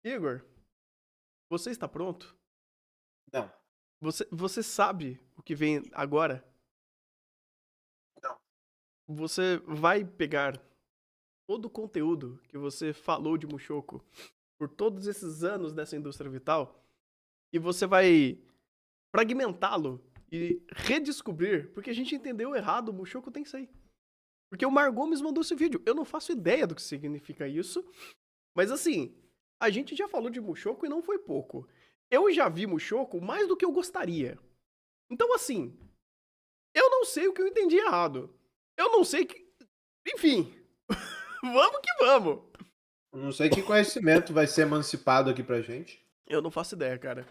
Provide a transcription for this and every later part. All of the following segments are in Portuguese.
Igor, você está pronto? Não, Você sabe o que vem agora? não. Você vai pegar todo o conteúdo que você falou de Mushoku por todos esses anos dessa indústria vital e você vai fragmentá-lo e redescobrir, porque a gente entendeu errado o Mushoku Tensei. Porque o Margomes mandou esse vídeo. Eu não faço ideia do que significa isso, mas assim, a gente já falou de Mushoku e não foi pouco. Eu já vi Mushoku mais do que eu gostaria. Então, assim, eu não sei o que eu entendi errado. Eu não sei que. Enfim, vamos que vamos. Não sei que conhecimento vai ser emancipado aqui pra gente. Eu não faço ideia, cara.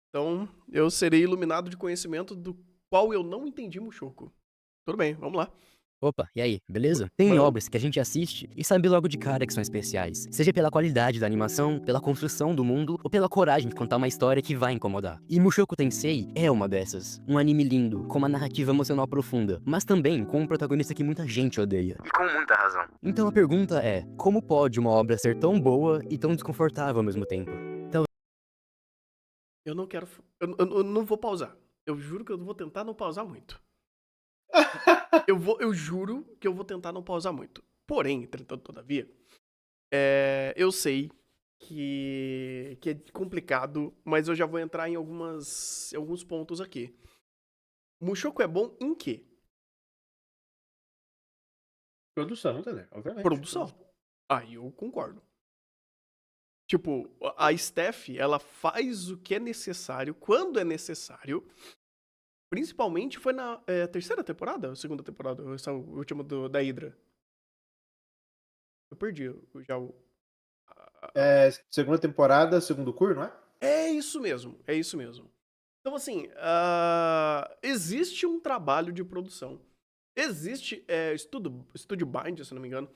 Então, eu serei iluminado de conhecimento do qual eu não entendi Mushoku. Tudo bem, vamos lá. Opa, e aí, beleza? Tem Bom, obras que a gente assiste e sabe logo de cara que são especiais, seja pela qualidade da animação, pela construção do mundo ou pela coragem de contar uma história que vai incomodar. E Mushoku Tensei é uma dessas. Um anime lindo, com uma narrativa emocional profunda, mas também com um protagonista que muita gente odeia. E com muita razão. Então a pergunta é, como pode uma obra ser tão boa e tão desconfortável ao mesmo tempo? eu não quero. Eu não vou pausar. Eu juro que eu vou tentar não pausar muito. Eu juro que eu vou tentar não pausar muito. Porém, entretanto, todavia, eu sei que é complicado, mas eu já vou entrar em alguns pontos aqui. Mushoku é bom em quê? Produção, entendeu? Obviamente. Produção. Aí eu concordo. Tipo, a Steph, ela faz o que é necessário, quando é necessário. Principalmente foi na terceira temporada ou segunda temporada? Essa última da Hydra. Eu perdi já o. É, segunda temporada, segundo curso, não é? É isso mesmo, é isso mesmo. Então, assim, existe um trabalho de produção. Existe Studio Bind, se não me engano.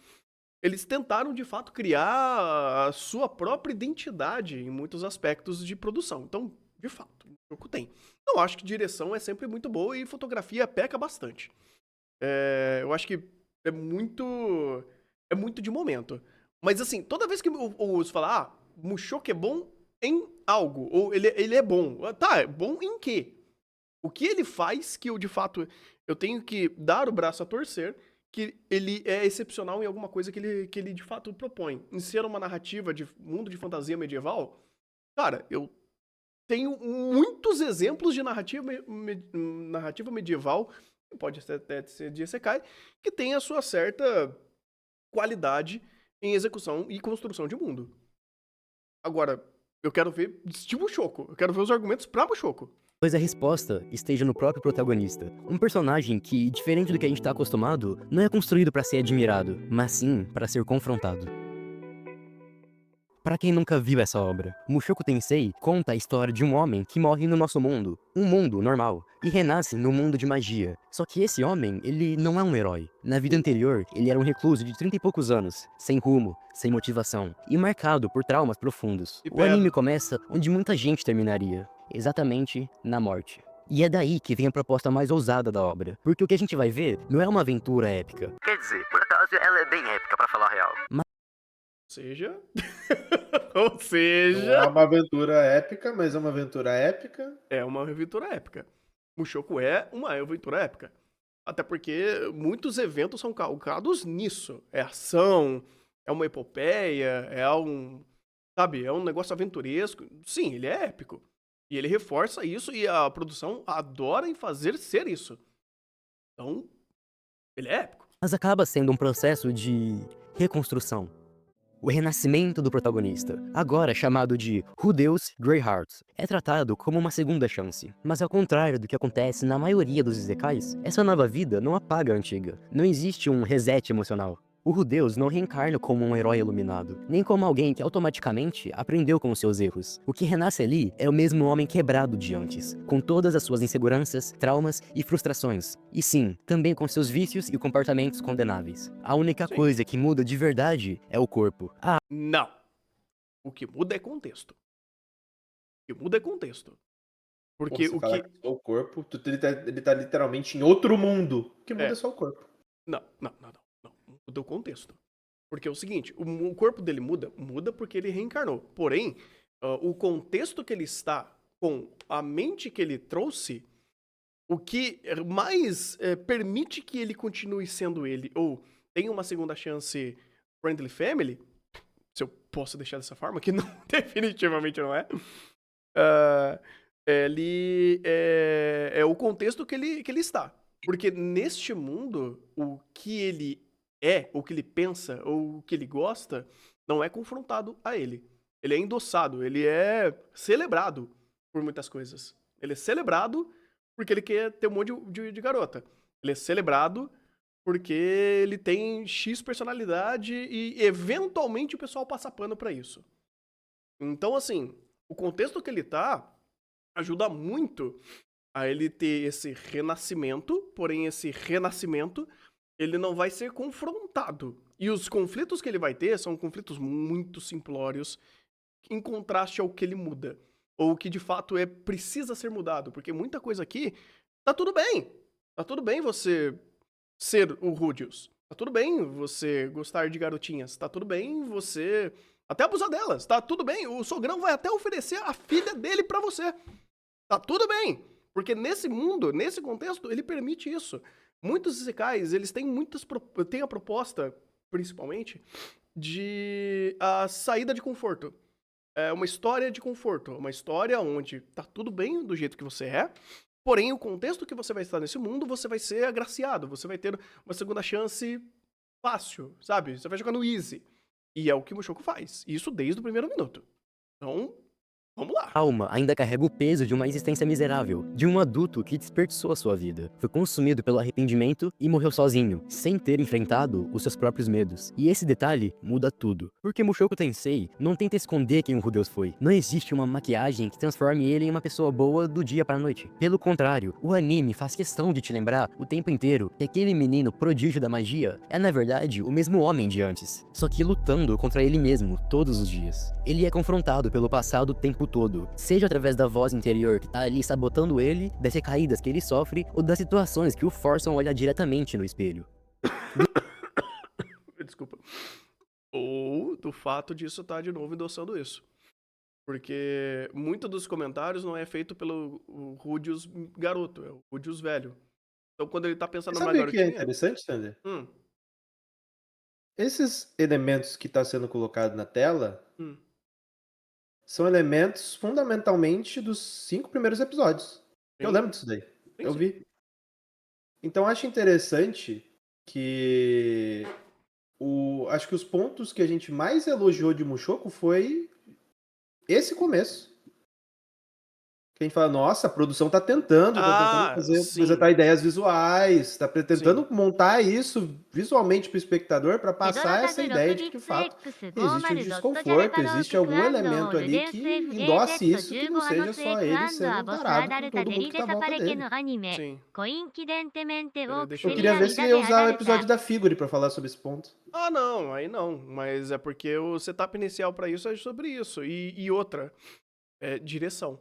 Eles tentaram, de fato, criar a sua própria identidade em muitos aspectos de produção. Então, de fato, o jogo tem. Eu acho que direção é sempre muito boa e fotografia peca bastante. Eu acho que é muito. É muito de momento. Mas assim, toda vez que eu ouço falar, Mushoku é bom em algo, ou ele é bom. Tá, é bom em quê? O que ele faz que eu, de fato, eu tenho que dar o braço a torcer que ele é excepcional em alguma coisa que ele de fato propõe. Em ser uma narrativa de mundo de fantasia medieval, cara, eu tenho muitos exemplos de narrativa medieval, que pode até ser de Isekai, que tem a sua certa qualidade em execução e construção de mundo. Agora, eu quero ver de Mushoku. Eu quero ver os argumentos pra Mushoku. Pois a resposta esteja no próprio protagonista. Um personagem que, diferente do que a gente tá acostumado, não é construído pra ser admirado, mas sim pra ser confrontado. Para quem nunca viu essa obra, Mushoku Tensei conta a história de um homem que morre no nosso mundo, um mundo normal, e renasce no mundo de magia. Só que esse homem, ele não é um herói. Na vida anterior, ele era um recluso de 30 e poucos anos, sem rumo, sem motivação, e marcado por traumas profundos. E O anime pera, começa onde muita gente terminaria, exatamente na morte. E é daí que vem a proposta mais ousada da obra, porque o que a gente vai ver não é uma aventura épica. Quer dizer, por acaso ela é bem épica, pra falar a real. seja. Ou Não é seja, uma aventura épica, mas é uma aventura épica. é uma aventura épica. Mushoku é uma aventura épica. Até porque muitos eventos são calcados nisso. É ação, é uma epopeia, é um. Sabe, é um negócio aventuresco. Sim, ele é épico. E ele reforça isso e a produção adora em fazer ser isso. Então, ele é épico. Mas acaba sendo um processo de reconstrução. O renascimento do protagonista, agora chamado de Rudeus Greyheart, é tratado como uma segunda chance. Mas ao contrário do que acontece na maioria dos isekais, essa nova vida não apaga a antiga. Não existe um reset emocional. O Rudeus não reencarna como um herói iluminado, nem como alguém que automaticamente aprendeu com os seus erros. O que renasce ali é o mesmo homem quebrado de antes, com todas as suas inseguranças, traumas e frustrações. E sim, também com seus vícios e comportamentos condenáveis. A única Sim. coisa que muda de verdade é o corpo. Não. O que muda é contexto. O que muda é contexto. Pô, Porque você o fala que. que só o corpo, ele tá literalmente em outro mundo. O que muda é É. só o corpo. Não. Muda o contexto. Porque é o seguinte, o corpo dele muda porque ele reencarnou. Porém, o contexto que ele está com a mente que ele trouxe, o que mais permite que ele continue sendo ele, ou tenha uma segunda chance friendly family, se eu posso deixar dessa forma, que não, definitivamente não é, ele é o contexto que ele está. Porque neste mundo, o que ele o que ele pensa, ou o que ele gosta, não é confrontado a ele. Ele é endossado, ele é celebrado por muitas coisas. Ele é celebrado porque ele quer ter um monte de garota. Ele é celebrado porque ele tem X personalidade e eventualmente o pessoal passa pano pra isso. Então, assim, o contexto que ele tá ajuda muito a ele ter esse renascimento, porém esse renascimento ele não vai ser confrontado. E os conflitos que ele vai ter são conflitos muito simplórios em contraste ao que ele muda. Ou o que de fato precisa ser mudado. Porque muita coisa aqui, tá tudo bem. Tá tudo bem você ser o Rudius. Tá tudo bem você gostar de garotinhas. Tá tudo bem você até abusar delas. Tá tudo bem. O sogrão vai até oferecer a filha dele pra você. Tá tudo bem. Porque nesse mundo, nesse contexto, ele permite isso. Muitos isekais, eles têm têm a proposta, principalmente, de a saída de conforto. É uma história de conforto. Uma história onde tá tudo bem do jeito que você é, porém, o contexto que você vai estar nesse mundo, você vai ser agraciado. Você vai ter uma segunda chance fácil, sabe? Você vai jogar no easy. E é o que o Mushoku faz. Isso desde o primeiro minuto. Então, vamos lá. A alma ainda carrega o peso de uma existência miserável, de um adulto que desperdiçou a sua vida, foi consumido pelo arrependimento e morreu sozinho, sem ter enfrentado os seus próprios medos. E esse detalhe muda tudo, porque Mushoku Tensei não tenta esconder quem o Rudeus foi. Não existe uma maquiagem que transforme ele em uma pessoa boa do dia pra noite. Pelo contrário, o anime faz questão de te lembrar o tempo inteiro que aquele menino prodígio da magia é na verdade o mesmo homem de antes, só que lutando contra ele mesmo todos os dias. Ele é confrontado pelo passado o tempo todo, seja através da voz interior que tá ali sabotando ele, das recaídas que ele sofre, ou das situações que o forçam a olhar diretamente no espelho. Desculpa. Ou do fato disso tá de novo endossando isso. Porque muito dos comentários não é feito pelo Rudius garoto, é o Rudius velho. Então quando ele tá pensando numa Sabe o que é garotinha... interessante, Sander? Esses elementos que tá sendo colocado na tela hum, são elementos fundamentalmente dos 5 primeiros episódios. Eu sim, lembro disso daí. sim, Eu sim. vi. Então acho interessante que acho que os pontos que a gente mais elogiou de Mushoku foi esse começo. Que a gente fala, nossa, a produção tá tentando apresentar Sim, ideias visuais, tá tentando sim. montar isso visualmente pro espectador para passar essa ideia de que, de fato, existe um desconforto, existe algum elemento ali que endosse isso, que não seja só ele sendo um tarado com todo mundo que tá à volta dele. Sim. Eu queria ver se ia usar o episódio da Figure para falar sobre esse ponto. Ah, não, aí não. Mas é porque o setup inicial pra isso é sobre isso. E outra, direção.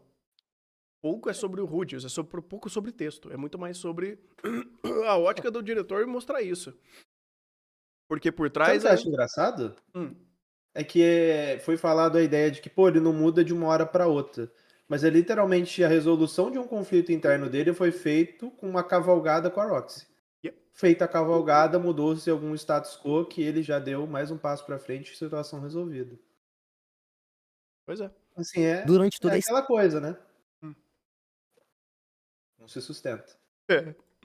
Pouco é sobre o Rudius, pouco sobre texto. É muito mais sobre a ótica do diretor e mostrar isso. Porque por Sabe o trás que eu acho engraçado? Hum, É que foi falado a ideia de que, pô, ele não muda de uma hora para outra. Mas é literalmente a resolução de um conflito interno dele foi feito com uma cavalgada com a Roxy. Yep. Feita a cavalgada, mudou-se algum status quo que ele já deu mais um passo para frente e situação resolvida. Pois é. Assim, Durante toda a aquela coisa, né? Hum. Não se sustenta.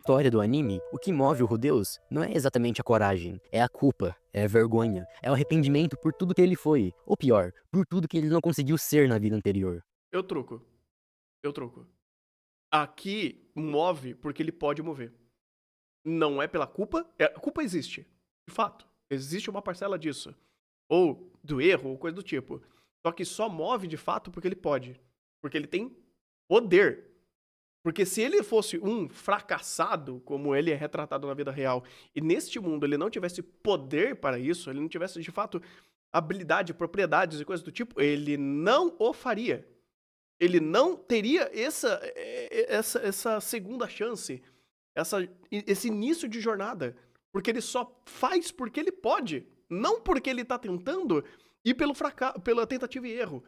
história do anime, o que move o Rudeus não é exatamente a coragem, é a culpa, é a vergonha, é o arrependimento por tudo que ele foi, ou pior, por tudo que ele não conseguiu ser na vida anterior. Eu truco. Aqui move porque ele pode mover. Não é pela culpa. A culpa existe. De fato. Existe uma parcela disso. Ou do erro, ou coisa do tipo. Só que só move de fato porque ele pode. Porque ele tem poder. Porque se ele fosse um fracassado, como ele é retratado na vida real, e neste mundo ele não tivesse poder para isso, ele não tivesse de fato habilidade, propriedades e coisas do tipo, ele não o faria. Ele não teria essa segunda chance, esse início de jornada. Porque ele só faz porque ele pode Não porque ele tá tentando ir pela tentativa e erro.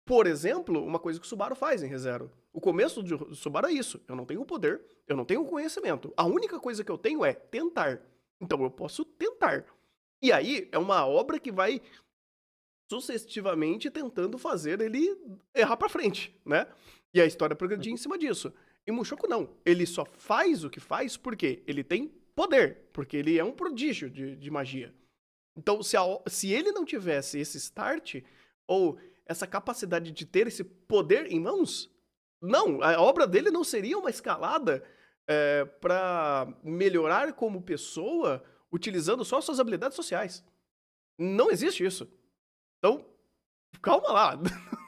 Por exemplo, uma coisa que o Subaru faz em ReZero. O começo do Subaru é isso. Eu não tenho poder, eu não tenho conhecimento. A única coisa que eu tenho é tentar. Então eu posso tentar. E aí é uma obra que vai sucessivamente tentando fazer ele errar pra frente, né? E a história progredir em cima disso. E Mushoku não. Ele só faz o que faz porque ele tem poder. Porque ele é um prodígio de magia. Então, se ele não tivesse esse start, ou essa capacidade de ter esse poder em mãos, não, a obra dele não seria uma escalada pra melhorar como pessoa, utilizando só suas habilidades sociais. Não existe isso. Então, calma lá.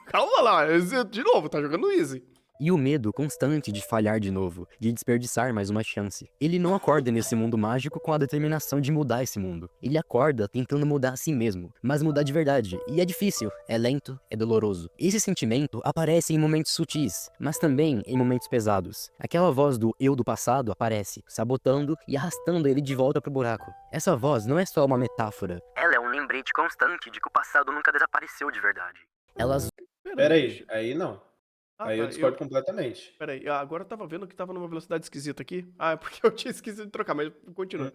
Calma lá. De novo, tá jogando easy. E o medo constante de falhar de novo, de desperdiçar mais uma chance. Ele não acorda nesse mundo mágico com a determinação de mudar esse mundo. Ele acorda tentando mudar a si mesmo, mas mudar de verdade. E é difícil, é lento, é doloroso. Esse sentimento aparece em momentos sutis, mas também em momentos pesados. Aquela voz do eu do passado aparece, sabotando e arrastando ele de volta pro buraco. Essa voz não é só uma metáfora. Ela é um lembrete constante de que o passado nunca desapareceu de verdade. Elas... Peraí, aí não. Ah, Aí eu tá, discordo completamente. Peraí, agora eu tava vendo que tava numa velocidade esquisita aqui. Ah, é porque eu tinha esquecido de trocar, mas continua.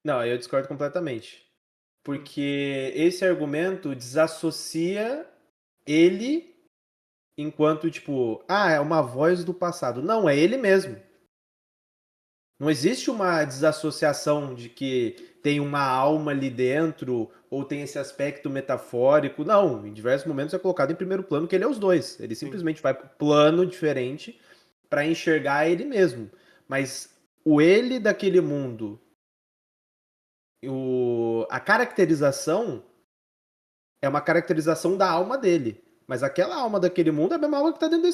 Não, aí eu discordo completamente. Porque esse argumento desassocia ele enquanto, tipo, é uma voz do passado. Não, é ele mesmo. Não existe uma desassociação de que tem uma alma ali dentro ou tem esse aspecto metafórico. Não, em diversos momentos é colocado em primeiro plano que ele é os dois. Ele simplesmente vai para um plano diferente para enxergar ele mesmo. Mas o ele daquele mundo, a caracterização é uma caracterização da alma dele. Mas aquela alma daquele mundo é a mesma alma que está dentro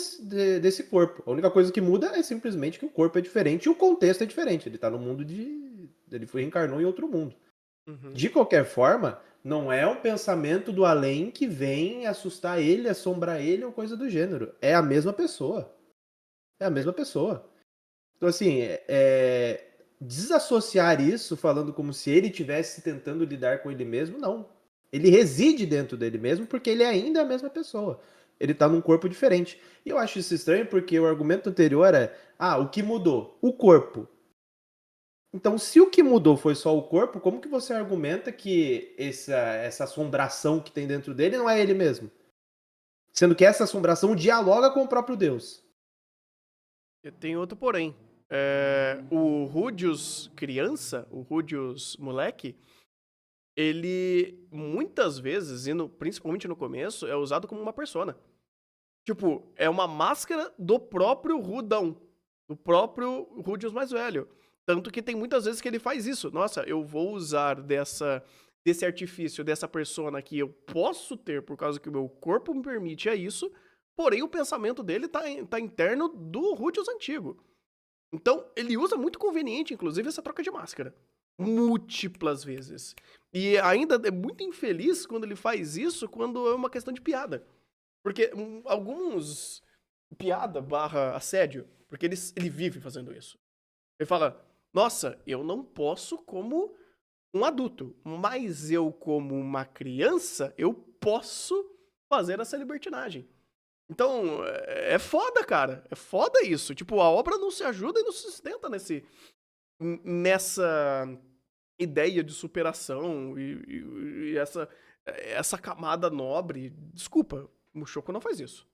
desse corpo. A única coisa que muda é simplesmente que o corpo é diferente e o contexto é diferente. Ele está no mundo de... Ele reencarnou em outro mundo. Uhum. De qualquer forma, não é um pensamento do além que vem assustar ele, assombrar ele ou coisa do gênero. É a mesma pessoa. É a mesma pessoa. Então, assim, desassociar isso falando como se ele estivesse tentando lidar com ele mesmo, não. Ele reside dentro dele mesmo porque ele ainda é a mesma pessoa. Ele tá num corpo diferente. E eu acho isso estranho porque o argumento anterior é: o que mudou? O corpo. Então, se o que mudou foi só o corpo, como que você argumenta que essa assombração que tem dentro dele não é ele mesmo? Sendo que essa assombração dialoga com o próprio Deus. Tem outro porém. O Rudius criança, o Rudius moleque, ele muitas vezes, principalmente no começo, é usado como uma persona. Tipo, é uma máscara do próprio Rudão, do próprio Rudius mais velho. Tanto que tem muitas vezes que ele faz isso. Nossa, eu vou usar desse artifício, dessa persona que eu posso ter por causa que o meu corpo me permite isso, porém o pensamento dele tá interno do Rudius antigo. Então, ele usa muito conveniente, inclusive, essa troca de máscara. Múltiplas vezes. E ainda é muito infeliz quando ele faz isso quando é uma questão de piada. Porque alguns... Piada / assédio. Porque ele vive fazendo isso. Ele fala, nossa, eu não posso como um adulto. Mas eu, como uma criança, eu posso fazer essa libertinagem. Então, é foda, cara. É foda isso. Tipo, a obra não se ajuda e não se sustenta nessa ideia de superação e essa camada nobre. Desculpa, Mushoku não faz isso.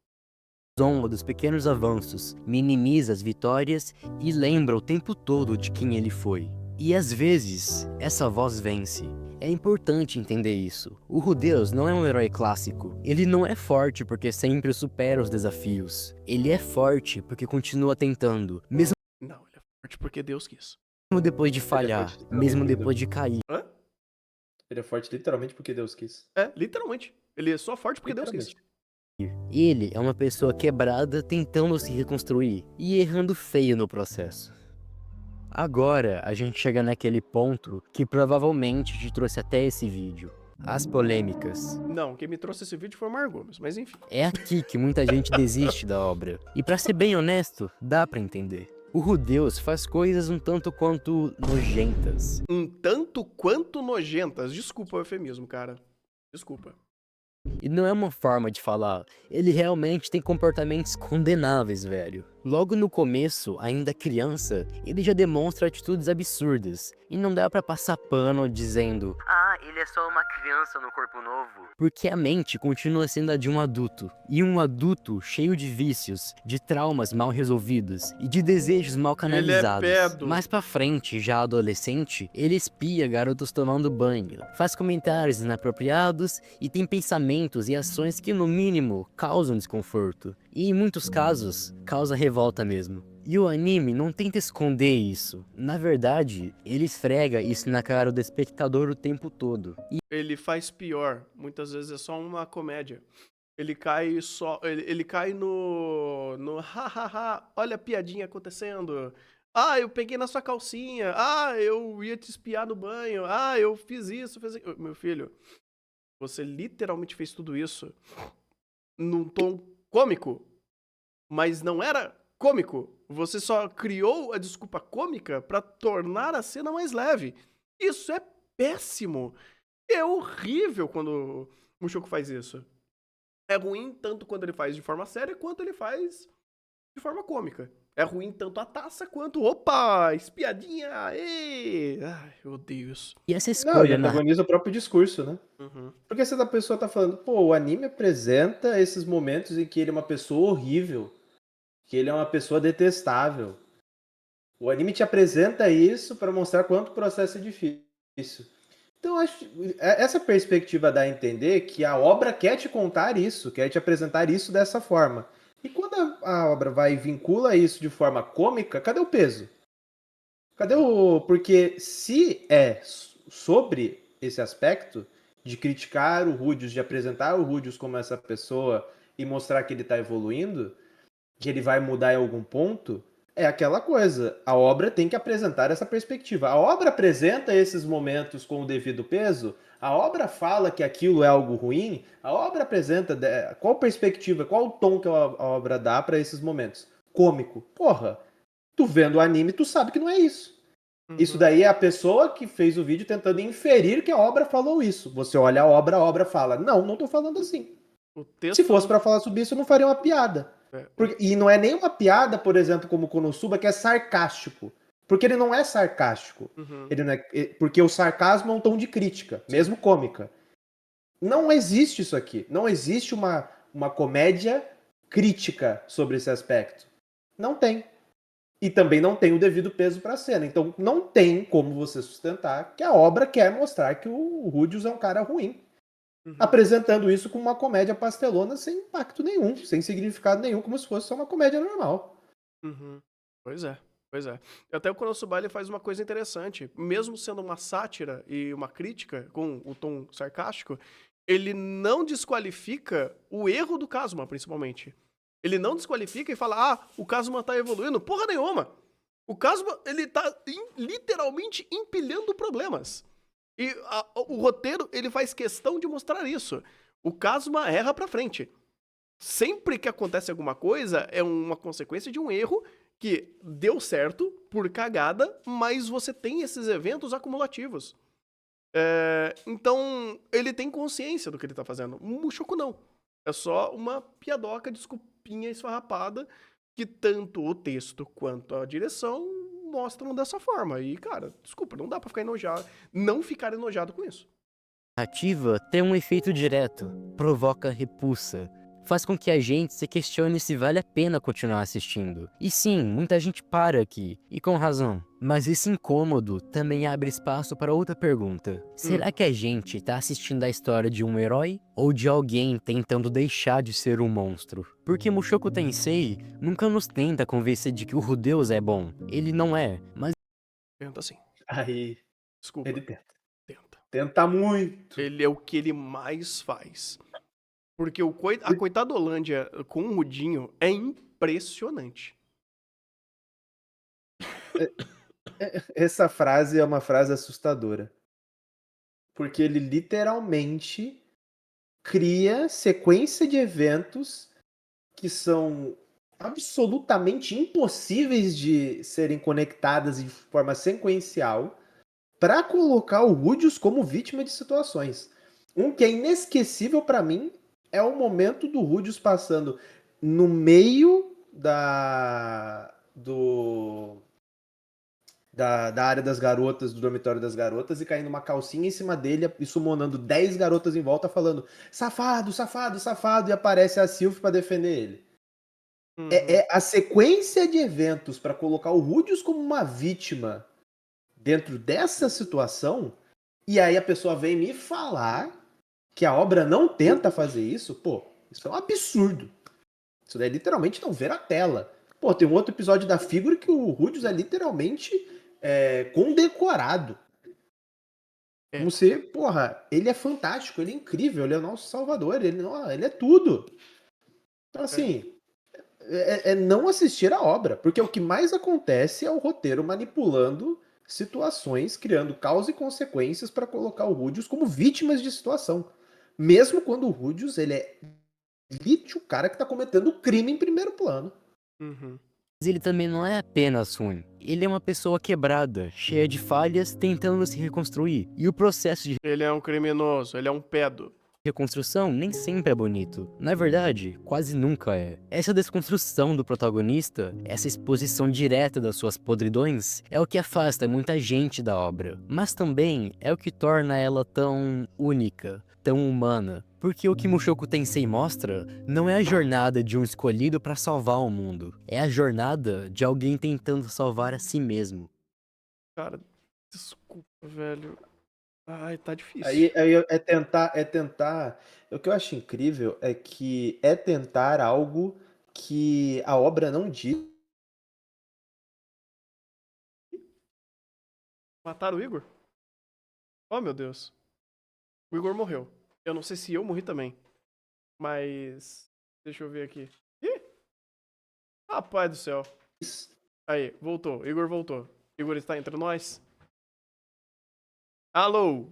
Zomba dos pequenos avanços, minimiza as vitórias e lembra o tempo todo de quem ele foi. E às vezes, essa voz vence. É importante entender isso. O Rudeus não é um herói clássico. Ele não é forte porque sempre supera os desafios. Ele é forte porque continua tentando, mesmo Não, ele é forte porque Deus quis. depois de falhar, mesmo depois de cair. Hã? Ele é forte literalmente porque Deus quis. Literalmente. Ele é só forte porque Deus quis. Ele é uma pessoa quebrada tentando se reconstruir e errando feio no processo. Agora a gente chega naquele ponto que provavelmente te trouxe até esse vídeo. As polêmicas. Não, quem me trouxe esse vídeo foi o Mar Gomes, mas enfim. É aqui que muita gente desiste da obra. E pra ser bem honesto, dá pra entender. O Rudeus faz coisas um tanto quanto nojentas. Um tanto quanto nojentas. Desculpa o eufemismo, cara. Desculpa. E não é uma forma de falar, ele realmente tem comportamentos condenáveis, velho. Logo no começo, ainda criança, ele já demonstra atitudes absurdas. E não dá pra passar pano dizendo, ah, ele é só uma criança no corpo novo. Porque a mente continua sendo a de um adulto. E um adulto cheio de vícios, de traumas mal resolvidos e de desejos mal canalizados. pedo. Mais pra frente, já adolescente, ele espia garotos tomando banho, faz comentários inapropriados e tem pensamentos e ações que, no mínimo, causam desconforto. E em muitos casos, causa revolta mesmo. E o anime não tenta esconder isso. Na verdade, ele esfrega isso na cara do espectador o tempo todo. Ele faz pior. Muitas vezes é só uma comédia. Ele cai só. Ele cai no hahaha, olha a piadinha acontecendo. Ah, eu peguei na sua calcinha. Ah, eu ia te espiar no banho. Ah, eu fiz isso, fiz aquilo. Meu filho, você literalmente fez tudo isso num tom cômico, mas não era cômico. Você só criou a desculpa cômica pra tornar a cena mais leve. Isso é péssimo. É horrível quando o Mushoku faz isso. É ruim tanto quando ele faz de forma séria, quanto ele faz de forma cômica. É ruim tanto a taça, quanto, opa, espiadinha, ei! Ai, eu odeio isso. E essa Não, escolha ele antagoniza o próprio discurso, né? Uhum. Porque se a pessoa tá falando, pô, o anime apresenta esses momentos em que ele é uma pessoa horrível, que ele é uma pessoa detestável. O anime te apresenta isso para mostrar quanto o processo é difícil. Então, acho essa perspectiva dá a entender que a obra quer te contar isso, quer te apresentar isso dessa forma. E quando a obra vai e vincula isso de forma cômica, cadê o peso? Cadê o. Porque se é sobre esse aspecto de criticar o Rudeus, de apresentar o Rudeus como essa pessoa e mostrar que ele está evoluindo, que ele vai mudar em algum ponto, é aquela coisa. A obra tem que apresentar essa perspectiva. A obra apresenta esses momentos com o devido peso, a obra fala que aquilo é algo ruim, a obra apresenta qual perspectiva, qual o tom que a obra dá para esses momentos. Cômico. Porra, tu vendo o anime, tu sabe que não é isso. Isso daí é a pessoa que fez o vídeo tentando inferir que a obra falou isso. Você olha a obra fala, não, não tô falando assim. O texto Se fosse não- pra falar sobre isso, eu não faria uma piada. É, E não é nem uma piada, por exemplo, como o Konosuba, que é sarcástico. Porque ele não é sarcástico. uhum. Ele não é, porque o sarcasmo é um tom de crítica, mesmo cômica. Não existe isso aqui. Não existe uma comédia crítica sobre esse aspecto. Não tem. E também não tem o devido peso para a cena. Então não tem como você sustentar que a obra quer mostrar que o Rudeus é um cara ruim. Uhum. Apresentando isso como uma comédia pastelona sem impacto nenhum, sem significado nenhum, como se fosse só uma comédia normal. Uhum. Pois é, pois é. Até o Konosuba ele faz uma coisa interessante. Mesmo sendo uma sátira e uma crítica, com o tom sarcástico, ele não desqualifica o erro do Kazuma, principalmente. Ele não desqualifica e fala, ah, o Kazuma tá evoluindo. Porra nenhuma! O Kazuma, ele tá literalmente empilhando problemas. E o roteiro, ele faz questão de mostrar isso. O Kazuma erra pra frente. Sempre que acontece alguma coisa, é uma consequência de um erro que deu certo por cagada, mas você tem esses eventos acumulativos. Então, ele tem consciência do que ele tá fazendo. O Mushoku não. É só uma piadoca, desculpinha esfarrapada, que tanto o texto quanto a direção mostram dessa forma. E, cara, desculpa, não dá pra ficar enojado, não ficar enojado com isso. A narrativa tem um efeito direto, provoca repulsa, faz com que a gente se questione se vale a pena continuar assistindo. E sim, muita gente para aqui, e com razão. Mas esse incômodo também abre espaço para outra pergunta. Será que a gente tá assistindo a história de um herói ou de alguém tentando deixar de ser um monstro? Porque Mushoku Tensei nunca nos tenta convencer de que o Rudeus é bom. Ele não é, mas Tenta sim. Aí, Desculpa. ele tenta. Tenta. Tenta muito. Ele é o que ele mais faz. Porque a coitada Holândia com o Rudinho é impressionante. Essa frase é uma frase assustadora. Porque ele literalmente cria sequência de eventos que são absolutamente impossíveis de serem conectadas de forma sequencial para colocar o Rudius como vítima de situações. Um que é inesquecível para mim é o momento do Rudius passando no meio da área das garotas, do dormitório das garotas, e caindo uma calcinha em cima dele e summonando 10 garotas em volta falando safado, safado, safado, e aparece a Sylph para defender ele. Uhum. É a sequência de eventos para colocar o Rudius como uma vítima dentro dessa situação, e aí a pessoa vem me falar que a obra não tenta fazer isso, pô, isso é um absurdo. Isso daí literalmente não ver a tela. Pô, tem um outro episódio da Figure que o Rudius é literalmente condecorado. É. Como se, porra, ele é fantástico, ele é incrível, ele é o nosso salvador, ele é tudo. Então, assim, é não assistir a obra, porque o que mais acontece é o roteiro manipulando situações, criando causa e consequências para colocar o Rudius como vítimas de situação. Mesmo quando o Rudius, ele é o cara que tá cometendo o crime em primeiro plano. Uhum. Mas ele também não é apenas ruim. Ele é uma pessoa quebrada, cheia de falhas, tentando se reconstruir. E o processo de Ele é um criminoso, ele é um pedo. reconstrução nem sempre é bonito. Na verdade, quase nunca é. Essa desconstrução do protagonista, essa exposição direta das suas podridões, é o que afasta muita gente da obra. Mas também é o que torna ela tão única, tão humana. Porque o que Mushoku Tensei mostra não é a jornada de um escolhido para salvar o mundo. É a jornada de alguém tentando salvar a si mesmo. Cara, desculpa, velho. Ai, tá difícil. Aí é tentar. O que eu acho incrível é que é tentar algo que a obra não diz. Mataram o Igor? Oh, meu Deus. O Igor morreu. Eu não sei se eu morri também. Mas. Deixa eu ver aqui. Ih! Rapaz do céu. Aí, voltou. Igor voltou. Igor está entre nós. Alô!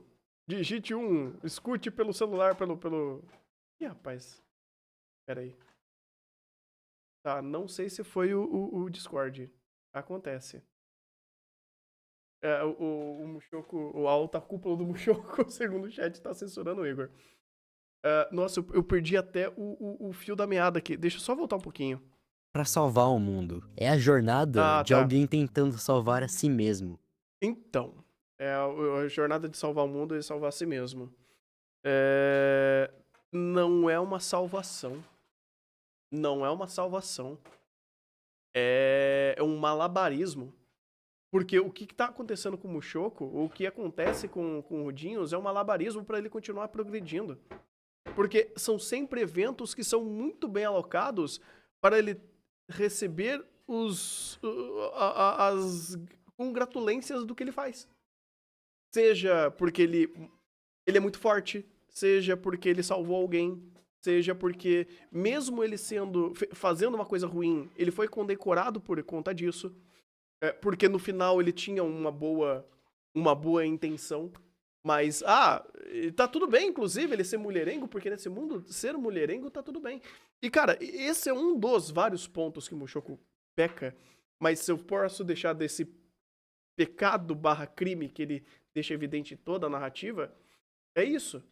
Digite 1. Escute pelo celular, pelo. Ih, rapaz. Pera aí. Tá, não sei se foi o Discord. Acontece. O Mushoku, a alta cúpula do Mushoku, segundo o chat, tá censurando o Igor. Nossa, eu perdi até o fio da meada aqui. Deixa eu só voltar um pouquinho. Para salvar o mundo. É a jornada de Tá. alguém tentando salvar a si mesmo. Então, a jornada de salvar o mundo e salvar a si mesmo. Não é uma salvação. Não é uma salvação. É um malabarismo. Porque o que tá acontecendo com o Mushoku, o que acontece com o Rudinhos é um malabarismo para ele continuar progredindo. Porque são sempre eventos que são muito bem alocados para ele receber as congratulências do que ele faz. Seja porque ele é muito forte, seja porque ele salvou alguém, seja porque, mesmo ele fazendo uma coisa ruim, ele foi condecorado por conta disso. Porque no final ele tinha uma boa intenção. Mas, tá tudo bem, inclusive, ele ser mulherengo, porque nesse mundo, ser mulherengo tá tudo bem. E, cara, esse é um dos vários pontos que o Mushoku peca, mas se eu posso deixar desse pecado barra crime que ele deixa evidente em toda a narrativa, é isso.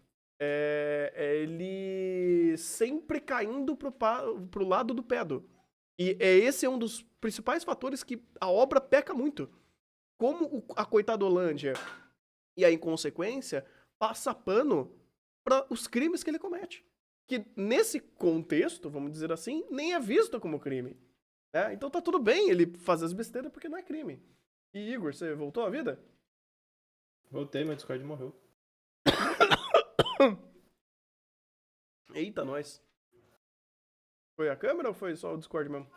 É ele sempre caindo pro lado do pedo. E esse é um dos principais fatores que a obra peca muito. Como a Coitadolândia e a inconsequência passa pano para os crimes que ele comete. Que nesse contexto, vamos dizer assim, nem é visto como crime. Né? Então tá tudo bem ele fazer as besteiras porque não é crime. E Igor, você voltou à vida? Voltei, meu Discord morreu. Eita, nós. Foi a câmera ou foi só o Discord mesmo?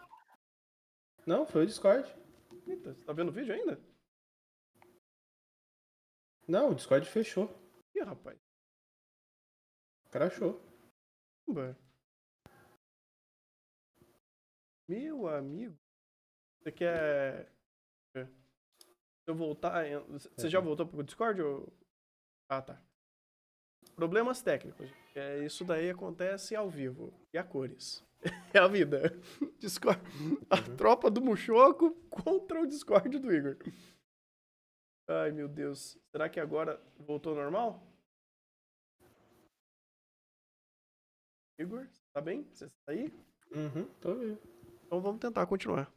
Não, foi o Discord. Eita, você tá vendo o vídeo ainda? Não, o Discord fechou. Ih, rapaz. Crashou. Caramba. Meu amigo. Você quer. Se eu voltar. Você já voltou pro Discord? Ou... Ah, tá. Problemas técnicos. Isso daí acontece ao vivo. E a cores. É a vida. Discord. A tropa do Mushoku contra o Discord do Igor. Ai, meu Deus. Será que agora voltou ao normal? Igor, tá bem? Você está aí? Tô vendo. Então vamos tentar continuar.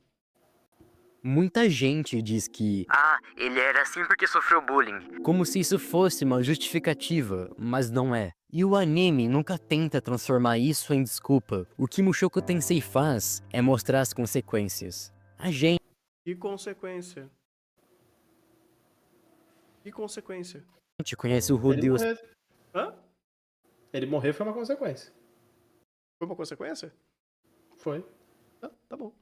Muita gente diz que ele era assim porque sofreu bullying, como se isso fosse uma justificativa, mas não é. E o anime nunca tenta transformar isso em desculpa. O que Mushoku Tensei faz é mostrar as consequências. A gente Que consequência? Que consequência? conhece o Ele Rudeus morrer. Hã? Ele morrer foi uma consequência. Foi uma consequência? Foi. Tá bom.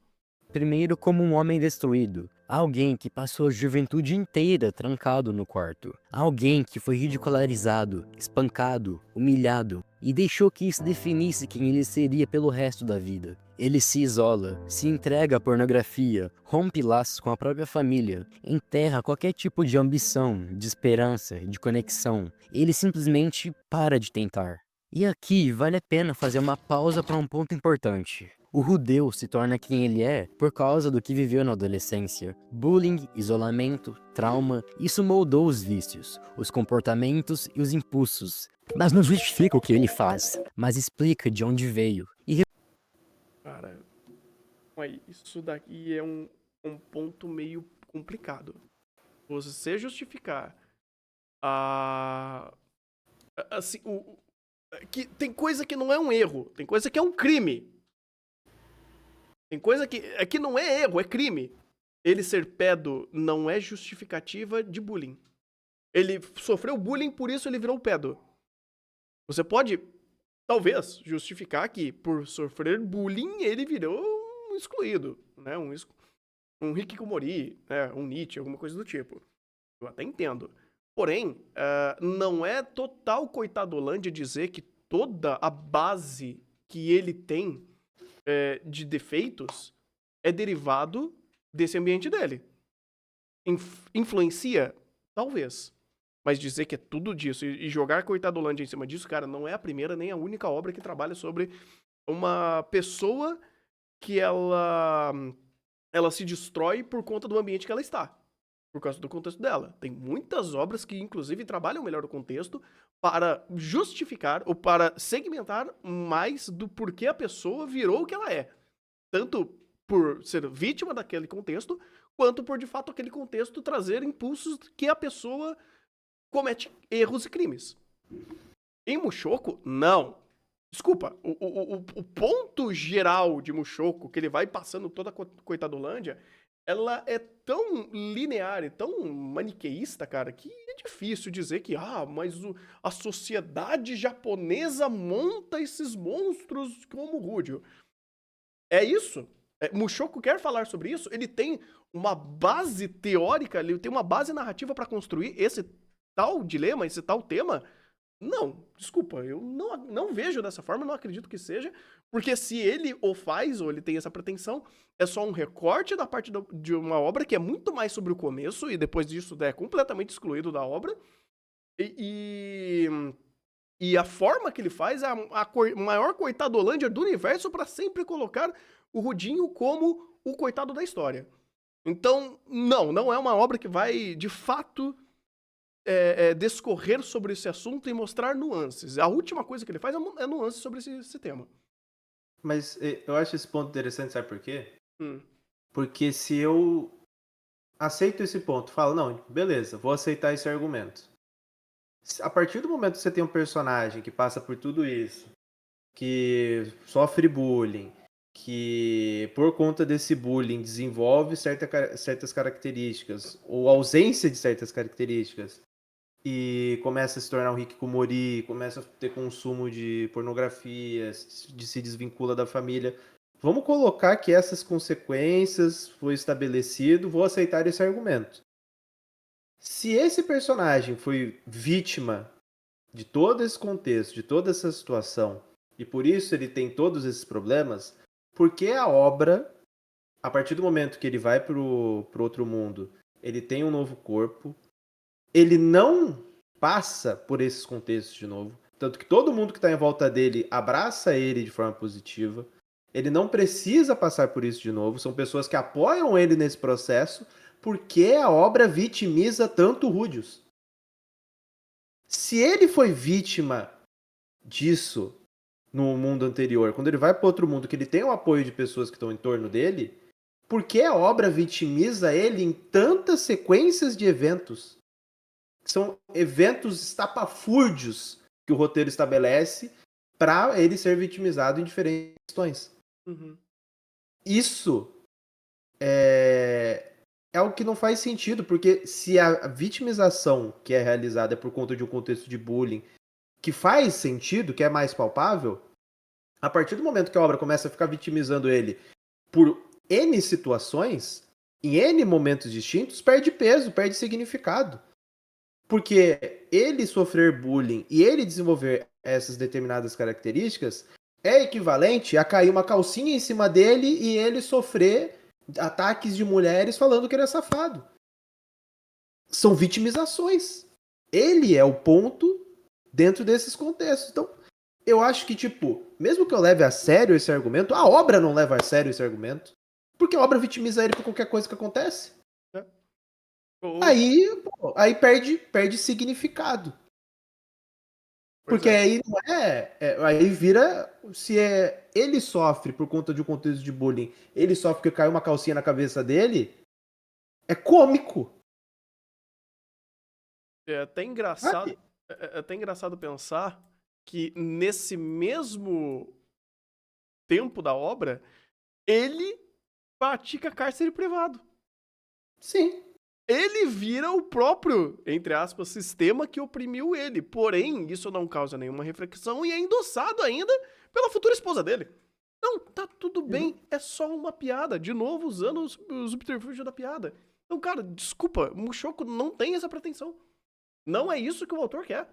primeiro como um homem destruído, alguém que passou a juventude inteira trancado no quarto, alguém que foi ridicularizado, espancado, humilhado e deixou que isso definisse quem ele seria pelo resto da vida. Ele se isola, se entrega à pornografia, rompe laços com a própria família, enterra qualquer tipo de ambição, de esperança, de conexão. Ele simplesmente para de tentar. E aqui vale a pena fazer uma pausa para um ponto importante. O Rudeu se torna quem ele é por causa do que viveu na adolescência. Bullying, isolamento, trauma, isso moldou os vícios, os comportamentos e os impulsos. Mas não justifica o que ele faz, mas explica de onde veio. E Cara, aí, isso daqui é um ponto meio complicado. Você justificar a... Assim, que tem coisa que não é um erro, tem coisa que é um crime. Tem coisa que não é erro, é crime. Ele ser pedo não é justificativa de bullying. Ele sofreu bullying, por isso ele virou pedo. Você pode, talvez, justificar que por sofrer bullying ele virou um excluído, né? Um hikikomori, né? Um Nietzsche, alguma coisa do tipo. Eu até entendo. Porém, não é total coitadolândia dizer que toda a base que ele tem de defeitos é derivado desse ambiente dele. Influencia? Talvez. Mas dizer que é tudo disso e jogar coitadolândia em cima disso, cara, não é a primeira nem a única obra que trabalha sobre uma pessoa que ela se destrói por conta do ambiente que ela está. Por causa do contexto dela. Tem muitas obras que, inclusive, trabalham melhor o contexto para justificar ou para segmentar mais do porquê a pessoa virou o que ela é. Tanto por ser vítima daquele contexto, quanto por, de fato, aquele contexto trazer impulsos que a pessoa comete erros e crimes. Em Mushoku, não. Desculpa, o ponto geral de Mushoku, que ele vai passando toda a coitadolândia, ela é tão linear e tão maniqueísta, cara, que é difícil dizer que, mas a sociedade japonesa monta esses monstros como Rúdio. É isso. Mushoku quer falar sobre isso, ele tem uma base teórica, ele tem uma base narrativa pra construir esse tal dilema, esse tal tema. Não, desculpa, eu não vejo dessa forma, não acredito que seja, porque se ele o faz, ou ele tem essa pretensão, é só um recorte da parte de uma obra que é muito mais sobre o começo, e depois disso é completamente excluído da obra, e a forma que ele faz é a maior coitadolândia do universo para sempre colocar o Rudinho como o coitado da história. Então, não é uma obra que vai, de fato, discorrer sobre esse assunto e mostrar nuances. A última coisa que ele faz é nuances sobre esse tema. Mas eu acho esse ponto interessante, sabe por quê? Hum. Porque se eu aceito esse ponto, falo, não, beleza, vou aceitar esse argumento. A partir do momento que você tem um personagem que passa por tudo isso, que sofre bullying, que por conta desse bullying desenvolve certas características, ou ausência de certas características, e começa a se tornar um hikikomori, começa a ter consumo de pornografia, se desvincula da família. Vamos colocar que essas consequências foi estabelecido, vou aceitar esse argumento. Se esse personagem foi vítima de todo esse contexto, de toda essa situação, e por isso ele tem todos esses problemas, por que a obra, a partir do momento que ele vai pro outro mundo, ele tem um novo corpo, ele não passa por esses contextos de novo, Tanto que todo mundo que está em volta dele abraça ele de forma positiva. Ele não precisa passar por isso de novo. São pessoas que apoiam ele nesse processo, porque a obra vitimiza tanto o Rudius. Se ele foi vítima disso no mundo anterior, quando ele vai para outro mundo, que ele tem o apoio de pessoas que estão em torno dele, por que a obra vitimiza ele em tantas sequências de eventos? São eventos estapafúrdios que o roteiro estabelece para ele ser vitimizado em diferentes questões. Uhum. Isso é algo que não faz sentido, porque se a vitimização que é realizada é por conta de um contexto de bullying que faz sentido, que é mais palpável, a partir do momento que a obra começa a ficar vitimizando ele por N situações, em N momentos distintos, perde peso, perde significado. Porque ele sofrer bullying e ele desenvolver essas determinadas características é equivalente a cair uma calcinha em cima dele e ele sofrer ataques de mulheres falando que ele é safado. São vitimizações. Ele é o ponto dentro desses contextos. Então, eu acho que, tipo, mesmo que eu leve a sério esse argumento, a obra não leva a sério esse argumento. Porque a obra vitimiza ele por qualquer coisa que acontece. Aí perde significado. Porque aí não aí vira, se ele sofre por conta de um contexto de bullying, ele sofre porque caiu uma calcinha na cabeça dele, é cômico. É até engraçado pensar que nesse mesmo tempo da obra, ele pratica cárcere privado. Sim. Ele vira o próprio, entre aspas, sistema que oprimiu ele. Porém, isso não causa nenhuma reflexão e é endossado ainda pela futura esposa dele. Não, tá tudo bem, é só uma piada. De novo, usando os subterfúgios da piada. Então, cara, desculpa, Mushoku não tem essa pretensão. Não é isso que o autor quer.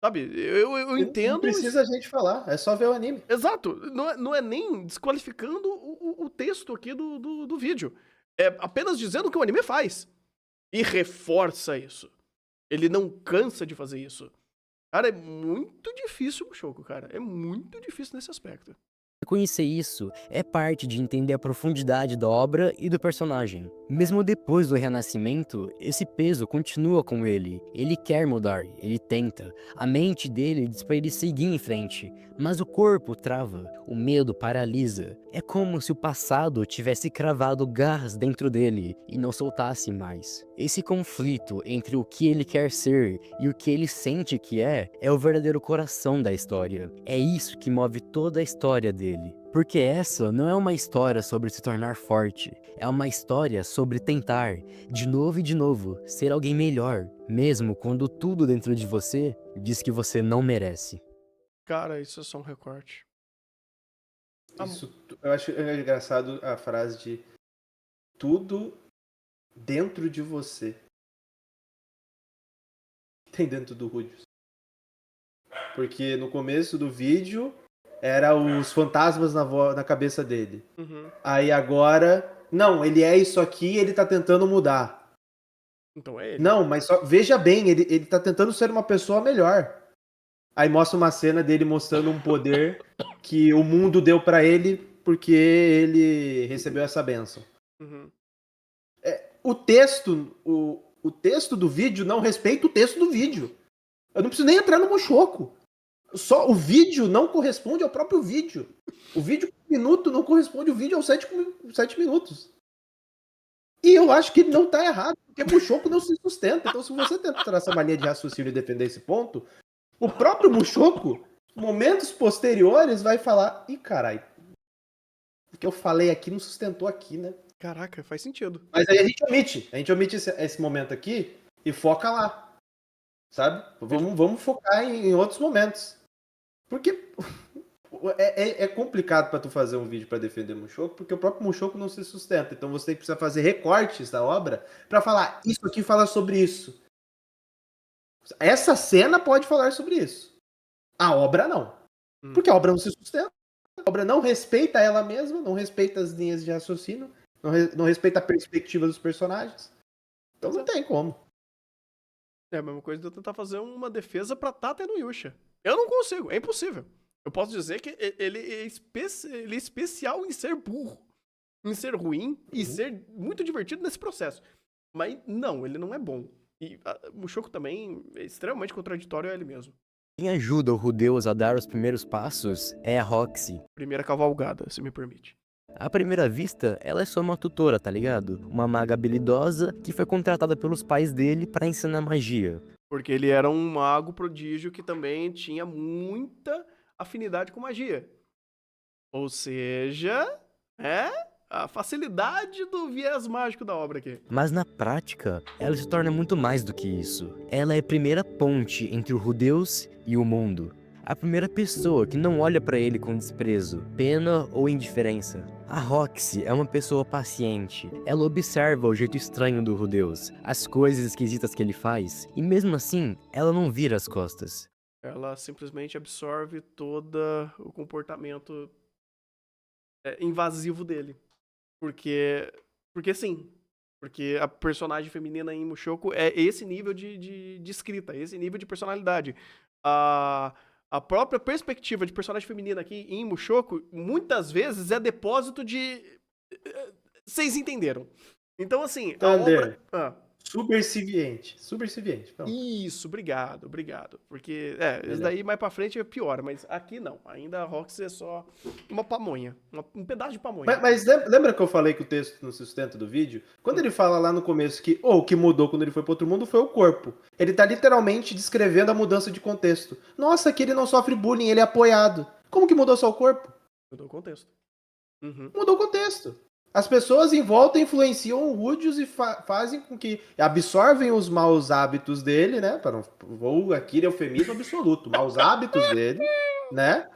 Sabe, eu entendo... Não precisa a gente falar, é só ver o anime. Exato, não é nem desqualificando o texto aqui do vídeo. É apenas dizendo o que o anime faz. E reforça isso. Ele não cansa de fazer isso. Cara, é muito difícil o Mushoku, cara. É muito difícil nesse aspecto. Reconhecer isso é parte de entender a profundidade da obra e do personagem. Mesmo depois do renascimento, esse peso continua com ele. Ele quer mudar, ele tenta. A mente dele diz pra ele seguir em frente, mas o corpo trava, o medo paralisa. É como se o passado tivesse cravado garras dentro dele e não soltasse mais. Esse conflito entre o que ele quer ser e o que ele sente que é o verdadeiro coração da história. É isso que move toda a história dele. Porque essa não é uma história sobre se tornar forte, é uma história sobre tentar, de novo, ser alguém melhor, mesmo quando tudo dentro de você diz que você não merece. Cara, isso é só um recorte. Isso, eu acho engraçado a frase de tudo dentro de você. Tem dentro do Rudius. Porque no começo do vídeo era os fantasmas na cabeça dele. Uhum. Aí agora, não, ele é isso aqui e ele tá tentando mudar. Então é ele. Não, mas veja bem, ele tá tentando ser uma pessoa melhor. Aí mostra uma cena dele mostrando um poder que o mundo deu pra ele porque ele recebeu essa bênção. Uhum. O texto do vídeo não respeita o texto do vídeo. Eu não preciso nem entrar no Mushoku. Só o vídeo não corresponde ao próprio vídeo. O vídeo por minuto não corresponde ao vídeo aos 7 minutos. E eu acho que ele não tá errado, porque Mushoku não se sustenta. Então, se você tentar essa mania de raciocínio e defender esse ponto, o próprio Mushoku, momentos posteriores, vai falar: ih, caralho, o que eu falei aqui não sustentou aqui, né? Caraca, faz sentido. Mas aí a gente omite esse momento aqui e foca lá. Sabe? Vamos focar em outros momentos. Porque é complicado pra tu fazer um vídeo pra defender Mushoku, porque o próprio Mushoku não se sustenta. Então você precisa fazer recortes da obra pra falar, isso aqui fala sobre isso. Essa cena pode falar sobre isso. A obra não. Porque a obra não se sustenta. A obra não respeita ela mesma, não respeita as linhas de raciocínio, não respeita a perspectiva dos personagens. Então não tem como. É a mesma coisa de eu tentar fazer uma defesa pra Tata e no Yusha. Eu não consigo, é impossível. Eu posso dizer que ele é especial em ser burro, em ser ruim e Uhum. ser muito divertido nesse processo. Mas não, ele não é bom. E o Mushoku também é extremamente contraditório a ele mesmo. Quem ajuda o Rudeus a dar os primeiros passos é a Roxy. Primeira cavalgada, se me permite. À primeira vista, ela é só uma tutora, tá ligado? Uma maga habilidosa que foi contratada pelos pais dele pra ensinar magia. Porque ele era um mago prodígio que também tinha muita afinidade com magia. Ou seja, a facilidade do viés mágico da obra aqui. Mas na prática, ela se torna muito mais do que isso. Ela é a primeira ponte entre o Rudeus e o mundo. A primeira pessoa que não olha pra ele com desprezo, pena ou indiferença. A Roxy é uma pessoa paciente. Ela observa o jeito estranho do Rudeus, as coisas esquisitas que ele faz, e mesmo assim, ela não vira as costas. Ela simplesmente absorve todo o comportamento invasivo dele. Porque sim. Porque a personagem feminina em Mushoku é esse nível de escrita, esse nível de personalidade. A própria perspectiva de personagem feminina aqui em Mushoku, muitas vezes é depósito de. Vocês entenderam. Então, assim, a obra. Thunder. Superciviente. Superciviente. Pronto. Isso, obrigado, obrigado. Porque, isso Melhor. daí mais pra frente é pior, mas aqui não. Ainda a Roxy é só uma pamonha. Um pedaço de pamonha. Mas lembra que eu falei que o texto não se sustenta do vídeo? Quando ele fala lá no começo que o que mudou quando ele foi para outro mundo foi o corpo. Ele tá literalmente descrevendo a mudança de contexto. Nossa, que ele não sofre bullying, ele é apoiado. Como que mudou só o corpo? Mudou o contexto. Uhum. Mudou o contexto. As pessoas em volta influenciam o Rudius e fazem com que absorvem os maus hábitos dele, né? Vou aqui eufemismo absoluto, maus hábitos dele, né?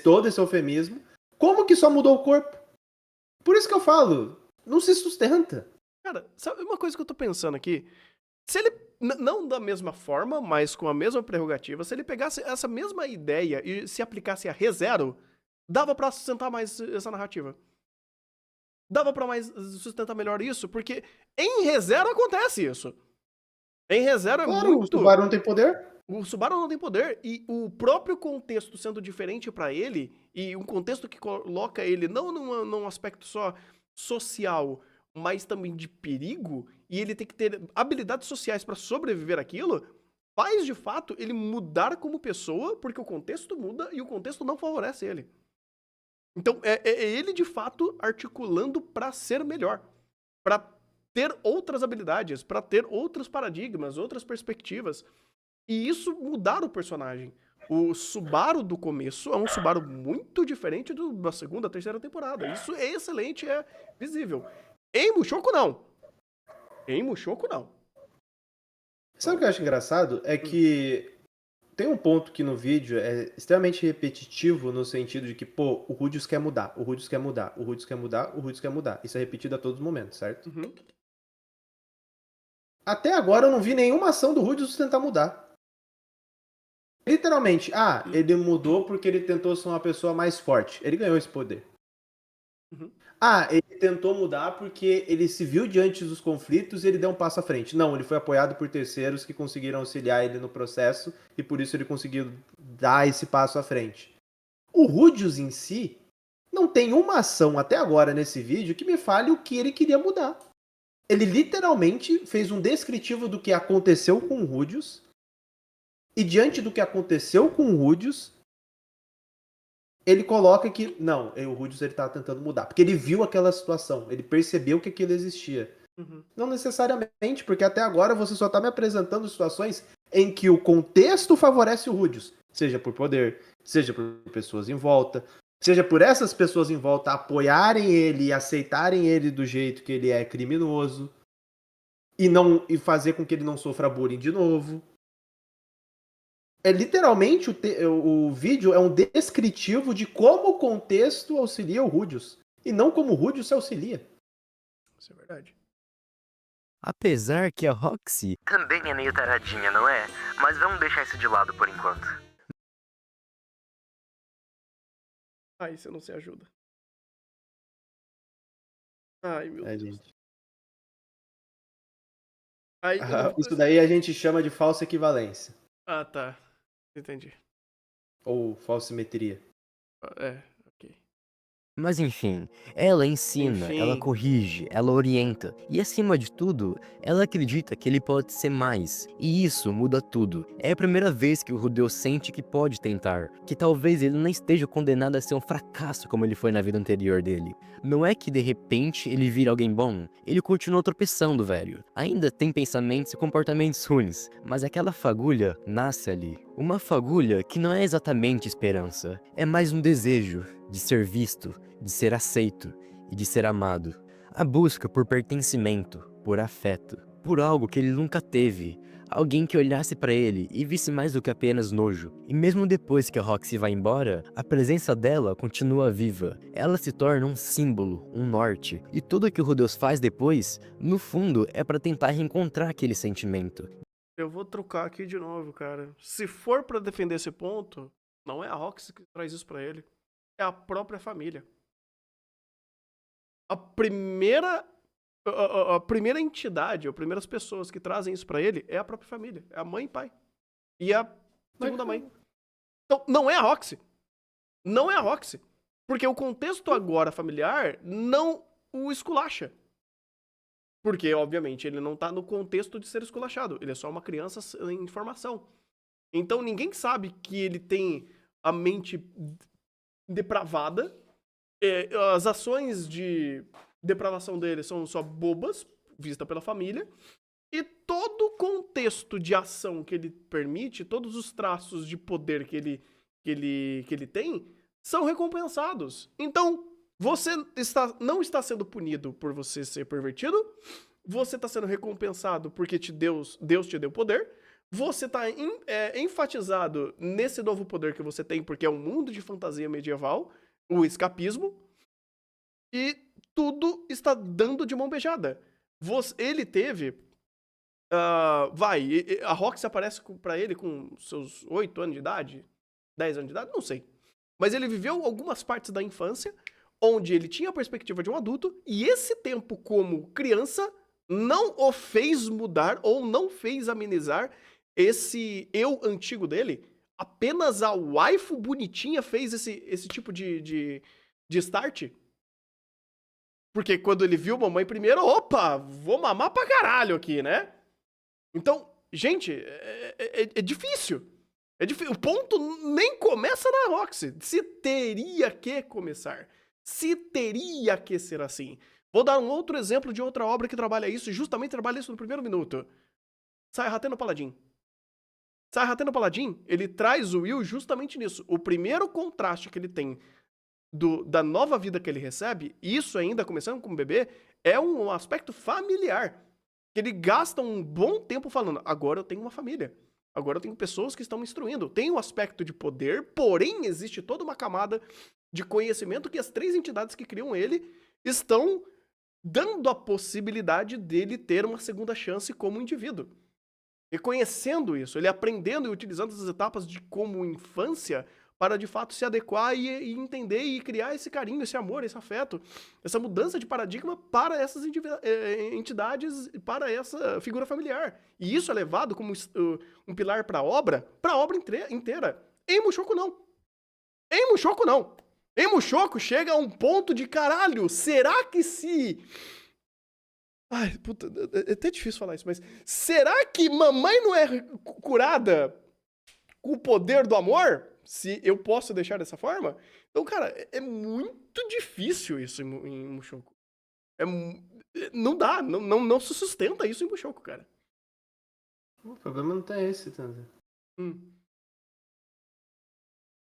Todo esse eufemismo. Como que só mudou o corpo? Por isso que eu falo, não se sustenta. Cara, sabe uma coisa que eu tô pensando aqui? Se ele, não da mesma forma, mas com a mesma prerrogativa, se ele pegasse essa mesma ideia e se aplicasse a ReZero, dava pra sustentar mais essa narrativa. Dava pra mais sustentar melhor isso, porque em ReZero acontece isso. Em ReZero é Claro, o muito. Subaru não tem poder. O Subaru não tem poder e o próprio contexto sendo diferente pra ele e um contexto que coloca ele não num aspecto só social, mas também de perigo e ele tem que ter habilidades sociais pra sobreviver àquilo, faz de fato ele mudar como pessoa porque o contexto muda e o contexto não favorece ele. Então é ele de fato articulando pra ser melhor, pra ter outras habilidades, pra ter outros paradigmas, outras perspectivas. E isso mudar o personagem. O Subaru do começo é um Subaru muito diferente da segunda, terceira temporada. Isso é excelente, é visível. Em Mushoku, não. Em Mushoku, não. Sabe o que eu acho engraçado? É que tem um ponto que no vídeo é extremamente repetitivo no sentido de que, pô, o Rudius quer mudar, o Rudius quer mudar, o Rudius quer mudar, o Rudius quer mudar. Isso é repetido a todos os momentos, certo? Uhum. Até agora eu não vi nenhuma ação do Rudius tentar mudar. Literalmente, ele mudou porque ele tentou ser uma pessoa mais forte. Ele ganhou esse poder. Uhum. Ele tentou mudar porque ele se viu diante dos conflitos e ele deu um passo à frente. Não, ele foi apoiado por terceiros que conseguiram auxiliar ele no processo e por isso ele conseguiu dar esse passo à frente. O Rudius em si não tem uma ação até agora nesse vídeo que me fale o que ele queria mudar. Ele literalmente fez um descritivo do que aconteceu com o Rudius e diante do que aconteceu com o Rudius, ele coloca que, não, o Rudius ele tá tentando mudar. Porque ele viu aquela situação, ele percebeu que aquilo existia. Uhum. Não necessariamente, porque até agora você só tá me apresentando situações em que o contexto favorece o Rudius. Seja por poder, seja por pessoas em volta, seja por essas pessoas em volta apoiarem ele e aceitarem ele do jeito que ele é criminoso. E fazer com que ele não sofra bullying de novo. Literalmente o vídeo é um descritivo de como o contexto auxilia o Rudius. E não como o Rudius se auxilia. Isso é verdade. Apesar que a Roxy Também é meio taradinha, não é? Mas vamos deixar isso de lado por enquanto. Aí você não se ajuda. Ai, meu Deus. Gente. Aí eu... Isso daí a gente chama de falsa equivalência. Ah, tá. Entendi. Ou falsimetria. É, ok. Mas enfim, ela ensina, ela Enfim. corrige, ela orienta. E acima de tudo, ela acredita que ele pode ser mais. E isso muda tudo. É a primeira vez que o Rudeu sente que pode tentar. Que talvez ele não esteja condenado a ser um fracasso como ele foi na vida anterior dele. Não é que de repente ele vira alguém bom. Ele continua tropeçando, velho. Ainda tem pensamentos e comportamentos ruins. Mas aquela fagulha nasce ali. Uma fagulha que não é exatamente esperança. É mais um desejo de ser visto, de ser aceito e de ser amado. A busca por pertencimento, por afeto, por algo que ele nunca teve. Alguém que olhasse pra ele e visse mais do que apenas nojo. E mesmo depois que a Roxy vai embora, a presença dela continua viva. Ela se torna um símbolo, um norte. E tudo que o Rudeus faz depois, no fundo, é pra tentar reencontrar aquele sentimento. Eu vou trocar aqui de novo, cara. Se for pra defender esse ponto, não é a Roxy que traz isso pra ele. É a própria família. A primeira entidade, as primeiras pessoas que trazem isso pra ele é a própria família. É a mãe e pai. E a segunda mãe. Então, não é a Roxy. Não é a Roxy. Porque o contexto agora familiar não o esculacha. Porque, obviamente, ele não tá no contexto de ser esculachado. Ele é só uma criança em formação. Então, ninguém sabe que ele tem a mente depravada. As ações de depravação dele são só bobas, vista pela família. E todo o contexto de ação que ele permite, todos os traços de poder que ele tem, são recompensados. Então, você não está sendo punido por você ser pervertido, você está sendo recompensado porque Deus te deu poder, você está enfatizado nesse novo poder que você tem, porque é um mundo de fantasia medieval, o escapismo, e tudo está dando de mão beijada. Ele teve... a Roxy aparece pra ele com seus 8 anos de idade, 10 anos de idade, não sei. Mas ele viveu algumas partes da infância onde ele tinha a perspectiva de um adulto e esse tempo como criança não o fez mudar ou não fez amenizar esse eu antigo dele. Apenas a waifu bonitinha fez esse tipo de start. Porque quando ele viu mamãe primeiro, opa, vou mamar pra caralho aqui, né? Então, gente, é difícil. É difícil. O ponto nem começa na Roxy. Se teria que começar. Se teria que ser assim. Vou dar um outro exemplo de outra obra que trabalha isso, e justamente trabalha isso no primeiro minuto. Saihaten no Paladin. Saihaten no Paladin, ele traz o Will justamente nisso. O primeiro contraste que ele tem da nova vida que ele recebe, isso ainda começando como bebê, é um aspecto familiar. Ele gasta um bom tempo falando, agora eu tenho uma família. Agora eu tenho pessoas que estão me instruindo. Tem um aspecto de poder, porém existe toda uma camada de conhecimento que as 3 entidades que criam ele estão dando a possibilidade dele ter uma segunda chance como indivíduo. Reconhecendo isso, ele aprendendo e utilizando essas etapas de como infância para de fato se adequar e entender e criar esse carinho, esse amor, esse afeto, essa mudança de paradigma para essas entidades, para essa figura familiar. E isso é levado como um pilar para a obra inteira. Em Mushoku não. Em Mushoku não. Em Mushoku chega a um ponto de caralho, será que se... Ai, puta, é até difícil falar isso, mas será que mamãe não é curada com o poder do amor? Se eu posso deixar dessa forma? Então, cara, é muito difícil isso em Mushoku. Não dá, não se sustenta isso em Mushoku, cara. O problema não tá esse, Tanzer.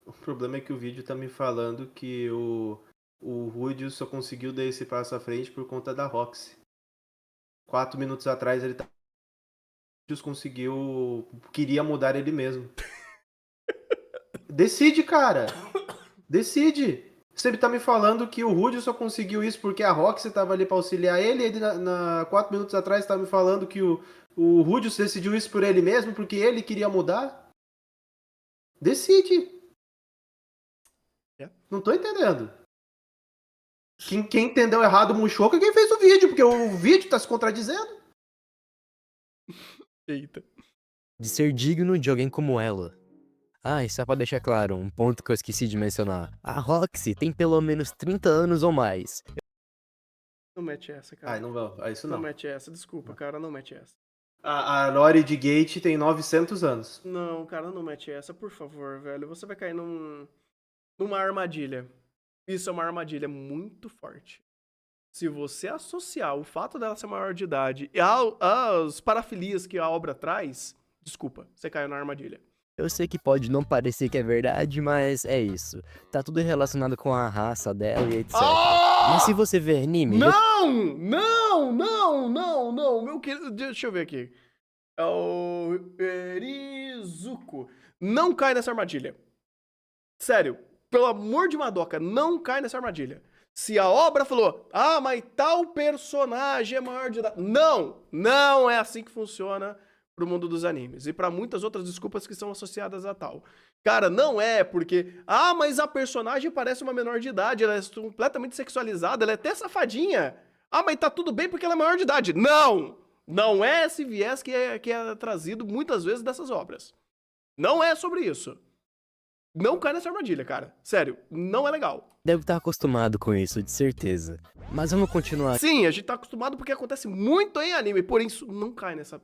O problema é que o vídeo tá me falando que o Rude só conseguiu dar esse passo à frente por conta da Roxy. 4 minutos atrás ele queria mudar ele mesmo. Decide, cara. Decide. Você tá me falando que o Rude só conseguiu isso porque a Roxy tava ali pra auxiliar ele, e ele 4 minutos atrás tá me falando que o Rude decidiu isso por ele mesmo porque ele queria mudar? Decide. Não tô entendendo. Quem entendeu errado o Mushoku é quem fez o vídeo, porque o vídeo tá se contradizendo. Eita. de ser digno de alguém como ela. Ah, e só pra deixar claro, um ponto que eu esqueci de mencionar. A Roxy tem pelo menos 30 anos ou mais. Não mete essa, cara. Ai, não vou. Isso Não não. mete essa, desculpa, cara, não mete essa. A Lori de Gate tem 900 anos. Não, cara, não mete essa, por favor, velho. Você vai cair numa armadilha. Isso é uma armadilha muito forte. Se você associar o fato dela ser maior de idade e as parafilias que a obra traz, desculpa, você caiu na armadilha. Eu sei que pode não parecer que é verdade, mas é isso. Tá tudo relacionado com a raça dela e etc. Mas se você ver anime... Não! Não! Não! Não! Não! Meu querido, deixa eu ver aqui. É o Erizuko. Não cai nessa armadilha. Sério, pelo amor de Madoka, não cai nessa armadilha. Se a obra falou, mas tal personagem é maior de idade. Não! Não é assim que funciona pro mundo dos animes. E pra muitas outras desculpas que são associadas a tal. Cara, não é porque, mas a personagem parece uma menor de idade, ela é completamente sexualizada, ela é até safadinha. Mas tá tudo bem porque ela é maior de idade. Não! Não é esse viés que é trazido muitas vezes dessas obras. Não é sobre isso. Não cai nessa armadilha, cara. Sério, não é legal. Deve estar acostumado com isso, de certeza. Mas vamos continuar Sim, a gente tá acostumado porque acontece muito em anime, por isso não cai nisso,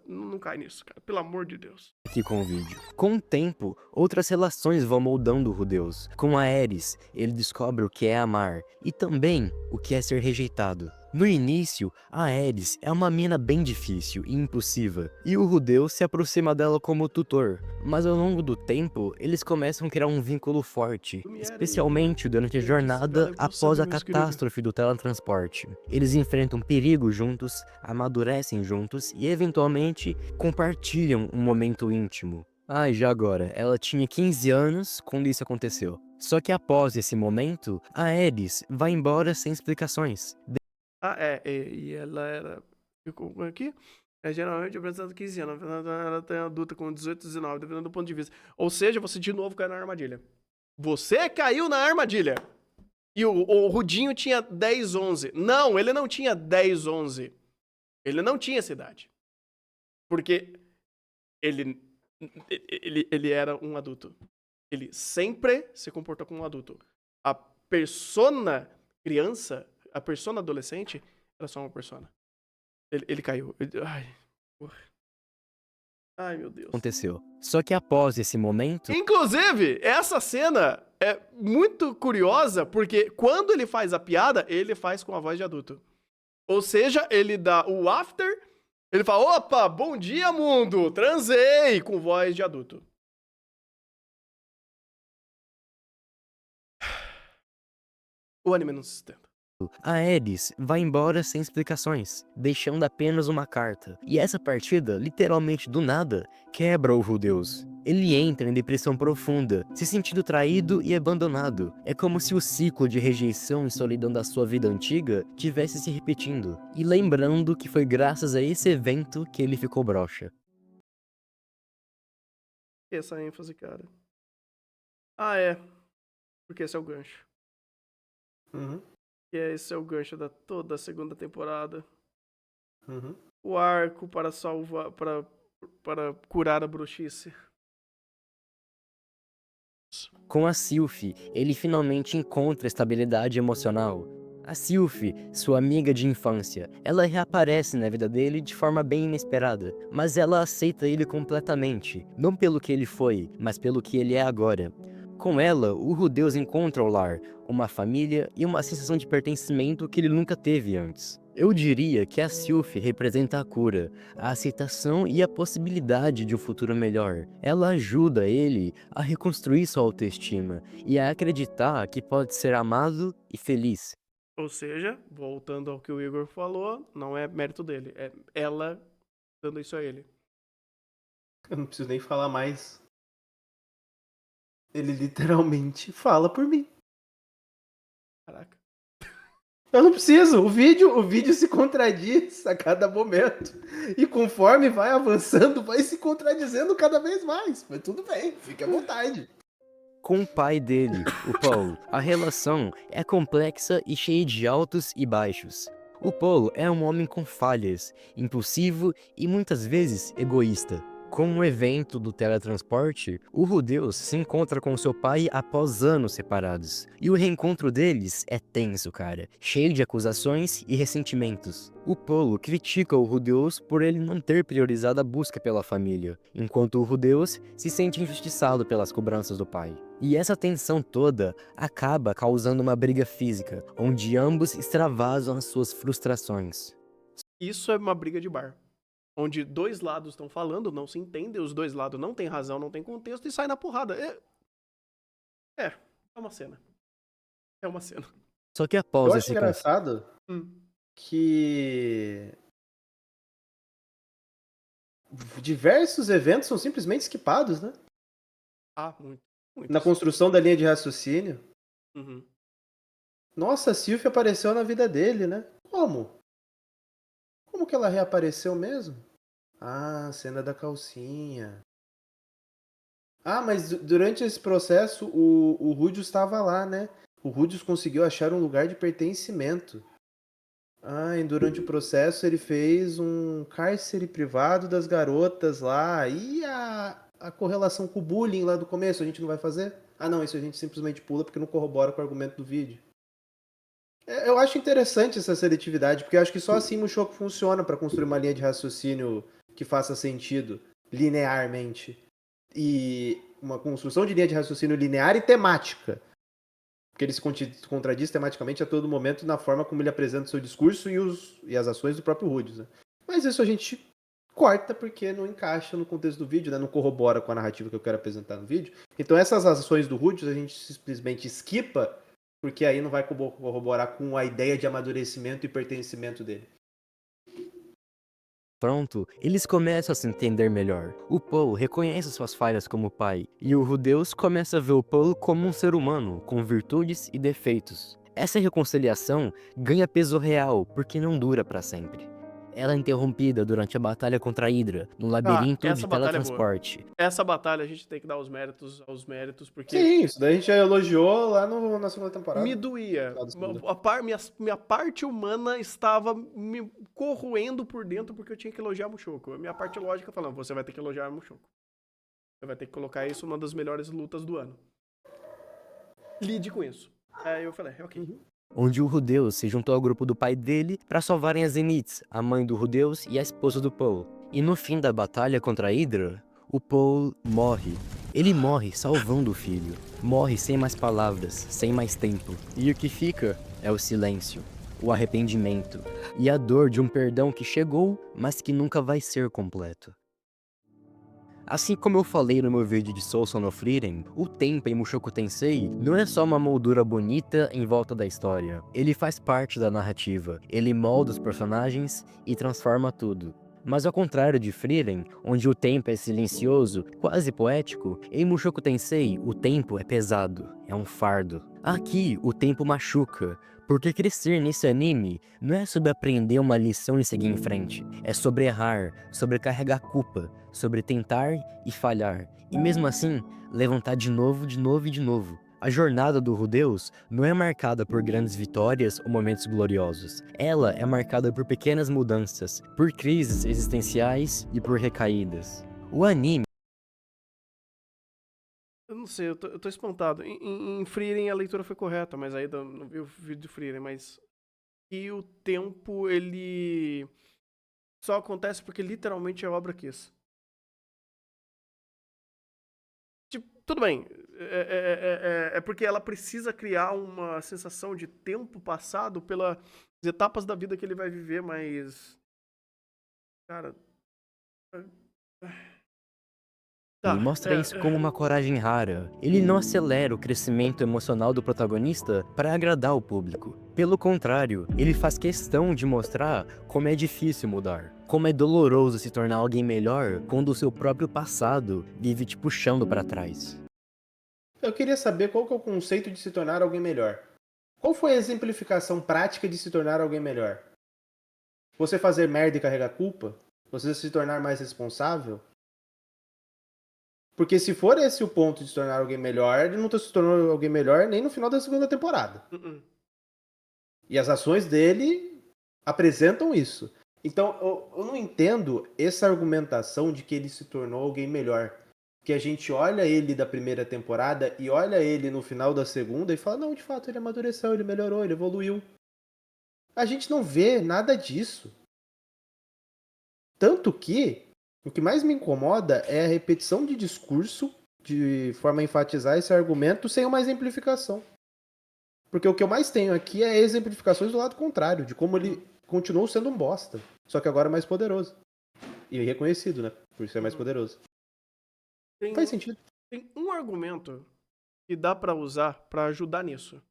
cara. Pelo amor de Deus. aqui com o vídeo. Com o tempo, outras relações vão moldando o Rudeus. Com a Ares, ele descobre o que é amar e também o que é ser rejeitado. No início, a Ares é uma mina bem difícil e impulsiva, e o Rudeus se aproxima dela como tutor, mas ao longo do tempo, eles começam a criar um vínculo forte, especialmente durante a jornada após a catástrofe do teletransporte. Eles enfrentam perigo juntos, amadurecem juntos e eventualmente compartilham um momento íntimo. E já agora, ela tinha 15 anos quando isso aconteceu. Só que após esse momento, a Ares vai embora sem explicações. E ela era. Ficou aqui? Geralmente apresentando 15 anos. Ela tem adulta com 18, 19, dependendo do ponto de vista. Ou seja, você de novo caiu na armadilha. Você caiu na armadilha. E o Rudinho tinha 10, 11. Não, ele não tinha 10, 11. Ele não tinha essa idade. Porque ele era um adulto. Ele sempre se comportou como um adulto. A persona criança, a persona adolescente, era só uma persona. Ele caiu. Ai, meu Deus. Aconteceu. Só que após esse momento... Inclusive, essa cena é muito curiosa, porque quando ele faz a piada, ele faz com a voz de adulto. Ou seja, ele dá o after, ele fala, opa, bom dia, mundo, transei, com voz de adulto. O anime não se sustenta. A Ares vai embora sem explicações, deixando apenas uma carta. E essa partida, literalmente do nada, quebra o Rudeus. Ele entra em depressão profunda, se sentindo traído e abandonado. É como se o ciclo de rejeição e solidão da sua vida antiga tivesse se repetindo. E lembrando que foi graças a esse evento que ele ficou broxa. Essa ênfase, cara. Porque esse é o gancho. Uhum. Esse é o gancho da toda a segunda temporada. Uhum. O arco para salvar, para curar a bruxice. Com a Sylph, ele finalmente encontra estabilidade emocional. A Sylph, sua amiga de infância, ela reaparece na vida dele de forma bem inesperada, mas ela aceita ele completamente, não pelo que ele foi, mas pelo que ele é agora. Com ela, o Rudeus encontra o lar, uma família e uma sensação de pertencimento que ele nunca teve antes. Eu diria que a Sylph representa a cura, a aceitação e a possibilidade de um futuro melhor. Ela ajuda ele a reconstruir sua autoestima e a acreditar que pode ser amado e feliz. Ou seja, voltando ao que o Igor falou, não é mérito dele, é ela dando isso a ele. Eu não preciso nem falar mais. Ele literalmente fala por mim. Caraca. Eu não preciso. O vídeo se contradiz a cada momento. E conforme vai avançando, vai se contradizendo cada vez mais. Mas tudo bem, fique à vontade. Com o pai dele, o Paul, a relação é complexa e cheia de altos e baixos. O Paul é um homem com falhas, impulsivo e muitas vezes egoísta. Com um evento do teletransporte, o Rudeus se encontra com seu pai após anos separados. E o reencontro deles é tenso, cara, cheio de acusações e ressentimentos. O Paul critica o Rudeus por ele não ter priorizado a busca pela família, enquanto o Rudeus se sente injustiçado pelas cobranças do pai. E essa tensão toda acaba causando uma briga física, onde ambos extravasam as suas frustrações. Isso é uma briga de bar. Onde dois lados estão falando, não se entendem, os dois lados não têm razão, não tem contexto e sai na porrada. É uma cena. É uma cena. Só que Eu após acho esse engraçado Hum. que diversos eventos são simplesmente esquipados, né? Muito. Na construção da linha de raciocínio. Uhum. Nossa, a Sylvie apareceu na vida dele, né? Como? Como que ela reapareceu mesmo? Ah, cena da calcinha. Ah, mas durante esse processo o Rudius estava lá, né? O Rudius conseguiu achar um lugar de pertencimento. Ah, e durante o processo ele fez um cárcere privado das garotas lá. E a correlação com o bullying lá do começo, a gente não vai fazer? Ah, não, isso a gente simplesmente pula porque não corrobora com o argumento do vídeo. Eu acho interessante essa seletividade, porque eu acho que só assim o Mushoku funciona para construir uma linha de raciocínio que faça sentido linearmente. E uma construção de linha de raciocínio linear e temática. Porque ele se contradiz tematicamente a todo momento na forma como ele apresenta o seu discurso e as ações do próprio Rudius, né? Mas isso a gente corta porque não encaixa no contexto do vídeo, né? Não corrobora com a narrativa que eu quero apresentar no vídeo. Então essas ações do Rudius a gente simplesmente esquipa, porque aí não vai corroborar com a ideia de amadurecimento e pertencimento dele. Pronto, eles começam a se entender melhor. O Paul reconhece suas falhas como pai, e o Rudeus começa a ver o Paul como um ser humano, com virtudes e defeitos. Essa reconciliação ganha peso real, porque não dura para sempre. Ela é interrompida durante a batalha contra a Hydra, no labirinto essa de batalha é boa. teletransporte. Essa batalha a gente tem que dar os méritos, porque Sim, isso daí a gente já elogiou lá na segunda temporada. me doía. Final da segunda. Minha parte humana estava me corroendo por dentro porque eu tinha que elogiar Mushoku. A minha parte lógica falando, você vai ter que elogiar Mushoku. Você vai ter que colocar isso numa das melhores lutas do ano. Lide com isso. Aí eu falei, ok. Onde o Rudeus se juntou ao grupo do pai dele para salvarem a Zenith, a mãe do Rudeus e a esposa do Paul. E no fim da batalha contra a Hydra, o Paul morre. Ele morre salvando o filho. Morre sem mais palavras, sem mais tempo. E o que fica é o silêncio, o arrependimento e a dor de um perdão que chegou, mas que nunca vai ser completo. Assim como eu falei no meu vídeo de Soul Son of Frieren, o tempo em Mushoku Tensei não é só uma moldura bonita em volta da história. Ele faz parte da narrativa, ele molda os personagens e transforma tudo. Mas ao contrário de Frieren, onde o tempo é silencioso, quase poético, em Mushoku Tensei o tempo é pesado, é um fardo. Aqui o tempo machuca, porque crescer nesse anime não é sobre aprender uma lição e seguir em frente, é sobre errar, sobre carregar culpa, sobre tentar e falhar, e mesmo assim, levantar de novo e de novo. A jornada do Rudeus não é marcada por grandes vitórias ou momentos gloriosos. Ela é marcada por pequenas mudanças, por crises existenciais e por recaídas. O anime Eu não sei, eu tô espantado. Em Frieren a leitura foi correta, mas aí não vi o vídeo de Frieren, mas... E o tempo, ele... Só acontece porque literalmente a obra quis. Tipo, tudo bem. É porque ela precisa criar uma sensação de tempo passado pelas etapas da vida que ele vai viver, mas... Cara... Ele mostra isso como uma coragem rara. Ele não acelera o crescimento emocional do protagonista para agradar o público. Pelo contrário, ele faz questão de mostrar como é difícil mudar. Como é doloroso se tornar alguém melhor quando o seu próprio passado vive te puxando para trás. Eu queria saber qual que é o conceito de se tornar alguém melhor. Qual foi a exemplificação prática de se tornar alguém melhor? Você fazer merda e carregar culpa? Você se tornar mais responsável? Porque se for esse o ponto de se tornar alguém melhor, ele não se tornou alguém melhor nem no final da segunda temporada. E as ações dele apresentam isso. Então, eu não entendo essa argumentação de que ele se tornou alguém melhor. Que a gente olha ele da primeira temporada e olha ele no final da segunda e fala, não, de fato, ele amadureceu, ele melhorou, ele evoluiu. A gente não vê nada disso. Tanto que o que mais me incomoda é a repetição de discurso de forma a enfatizar esse argumento sem uma exemplificação. Porque o que eu mais tenho aqui é exemplificações do lado contrário, de como ele continuou sendo um bosta, só que agora é mais poderoso. E reconhecido, né? Por ser mais poderoso. Faz sentido. Tem um argumento que dá pra usar pra ajudar nisso.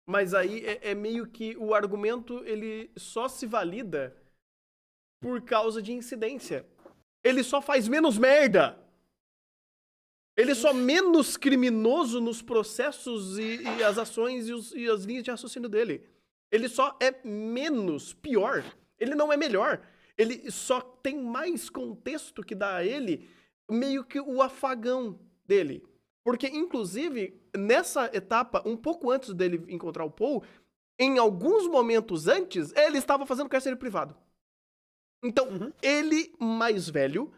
Mas aí é meio que o argumento ele só se valida por causa de incidência. Ele só faz menos merda. Ele é só menos criminoso nos processos e as ações e as linhas de raciocínio dele. Ele só é menos pior. Ele não é melhor. Ele só tem mais contexto que dá a ele meio que o afagão dele. Porque, inclusive, nessa etapa, um pouco antes dele encontrar o Paul, em alguns momentos antes, ele estava fazendo cárcere privado. Então, ele mais velho,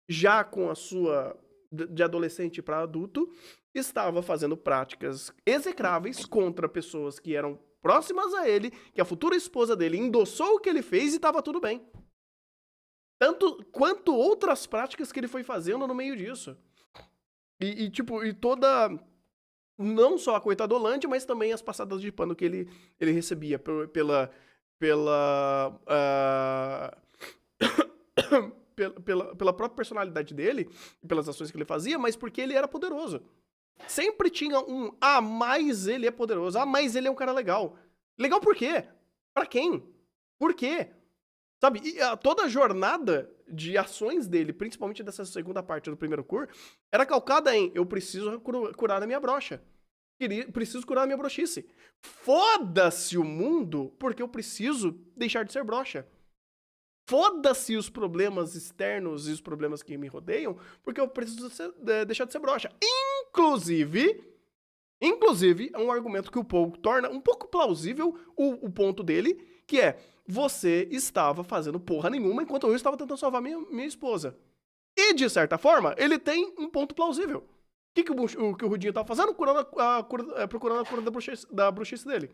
já com a sua... de adolescente para adulto, estava fazendo práticas execráveis contra pessoas que eram próximas a ele, que a futura esposa dele endossou o que ele fez e estava tudo bem. Tanto quanto outras práticas que ele foi fazendo no meio disso. E toda... não só a coitadolândia, mas também as passadas de pano que ele recebia pela própria personalidade dele, pelas ações que ele fazia, mas porque ele era poderoso. Sempre tinha mas ele é poderoso, mas ele é um cara legal. Legal por quê? Pra quem? Por quê? Sabe, toda a jornada de ações dele, principalmente dessa segunda parte do primeiro cur, era calcada em eu preciso curar a minha brocha. Preciso curar a minha broxice. Foda-se o mundo, porque eu preciso deixar de ser broxa. Foda-se os problemas externos e os problemas que me rodeiam, porque eu preciso deixar de ser broxa. Inclusive, é um argumento que o Paul torna um pouco plausível o ponto dele, que é, você estava fazendo porra nenhuma enquanto eu estava tentando salvar minha esposa. E, de certa forma, ele tem um ponto plausível. O que o Rudinho estava fazendo? Procurando a cura da broxice dele.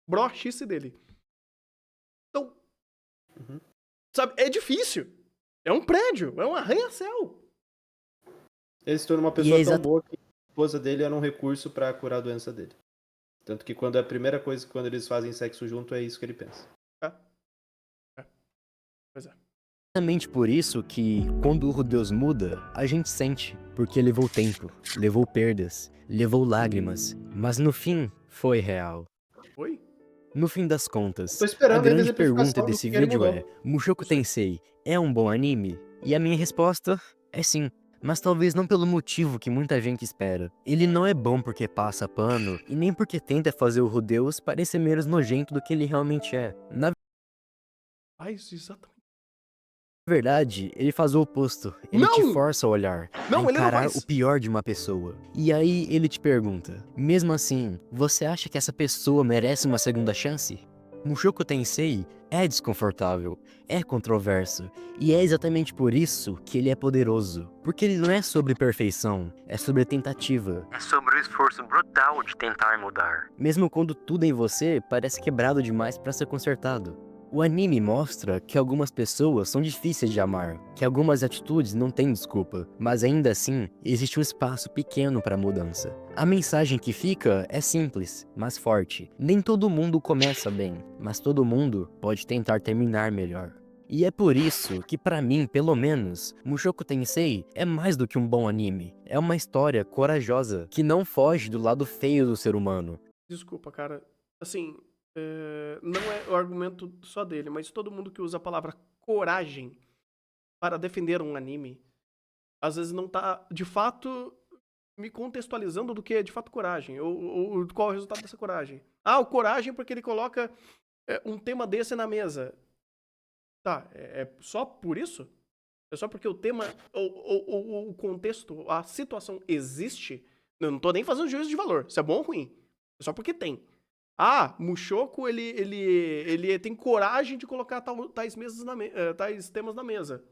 Broxice dele. Então, sabe, é difícil. É um prédio, é um arranha-céu. Ele se tornou uma pessoa tão boa que a esposa dele era um recurso pra curar a doença dele. Tanto que quando a primeira coisa, quando eles fazem sexo junto, é isso que ele pensa. Pois é. Exatamente por isso que, quando o Rudeus muda, a gente sente. Porque levou tempo, levou perdas, levou lágrimas, mas no fim, foi real. Foi? No fim das contas, Tô esperando a ainda a grande pergunta exemplificação do desse que ele vídeo mudou. é: Mushoku Tensei é um bom anime? E a minha resposta é sim. Mas talvez não pelo motivo que muita gente espera. Ele não é bom porque passa pano, e nem porque tenta fazer o Rudeus parecer menos nojento do que ele realmente é. Na Faz exatamente. verdade, ele faz o oposto. Ele te Não! força a olhar, Não, a ele não encarar faz. o pior de uma pessoa. E aí ele te pergunta: mesmo assim, você acha que essa pessoa merece uma segunda chance? Mushoku Tensei é desconfortável, é controverso, e é exatamente por isso que ele é poderoso. Porque ele não é sobre perfeição, é sobre tentativa. É sobre o esforço brutal de tentar mudar. Mesmo quando tudo em você parece quebrado demais para ser consertado. O anime mostra que algumas pessoas são difíceis de amar, que algumas atitudes não têm desculpa, mas ainda assim, existe um espaço pequeno para mudança. A mensagem que fica é simples, mas forte. Nem todo mundo começa bem, mas todo mundo pode tentar terminar melhor. E é por isso que, pra mim, pelo menos, Mushoku Tensei é mais do que um bom anime. É uma história corajosa, que não foge do lado feio do ser humano. Desculpa, cara. Assim, não é o argumento só dele, mas todo mundo que usa a palavra coragem para defender um anime, às vezes não tá, de fato, me contextualizando do que é de fato coragem, ou qual é o resultado dessa coragem. O coragem porque ele coloca um tema desse na mesa. Tá, é só por isso? É só porque o tema, o contexto, a situação existe? Eu não tô nem fazendo juízo de valor, se é bom ou ruim. É só porque tem. Mushoku, ele tem coragem de colocar tais temas na mesa.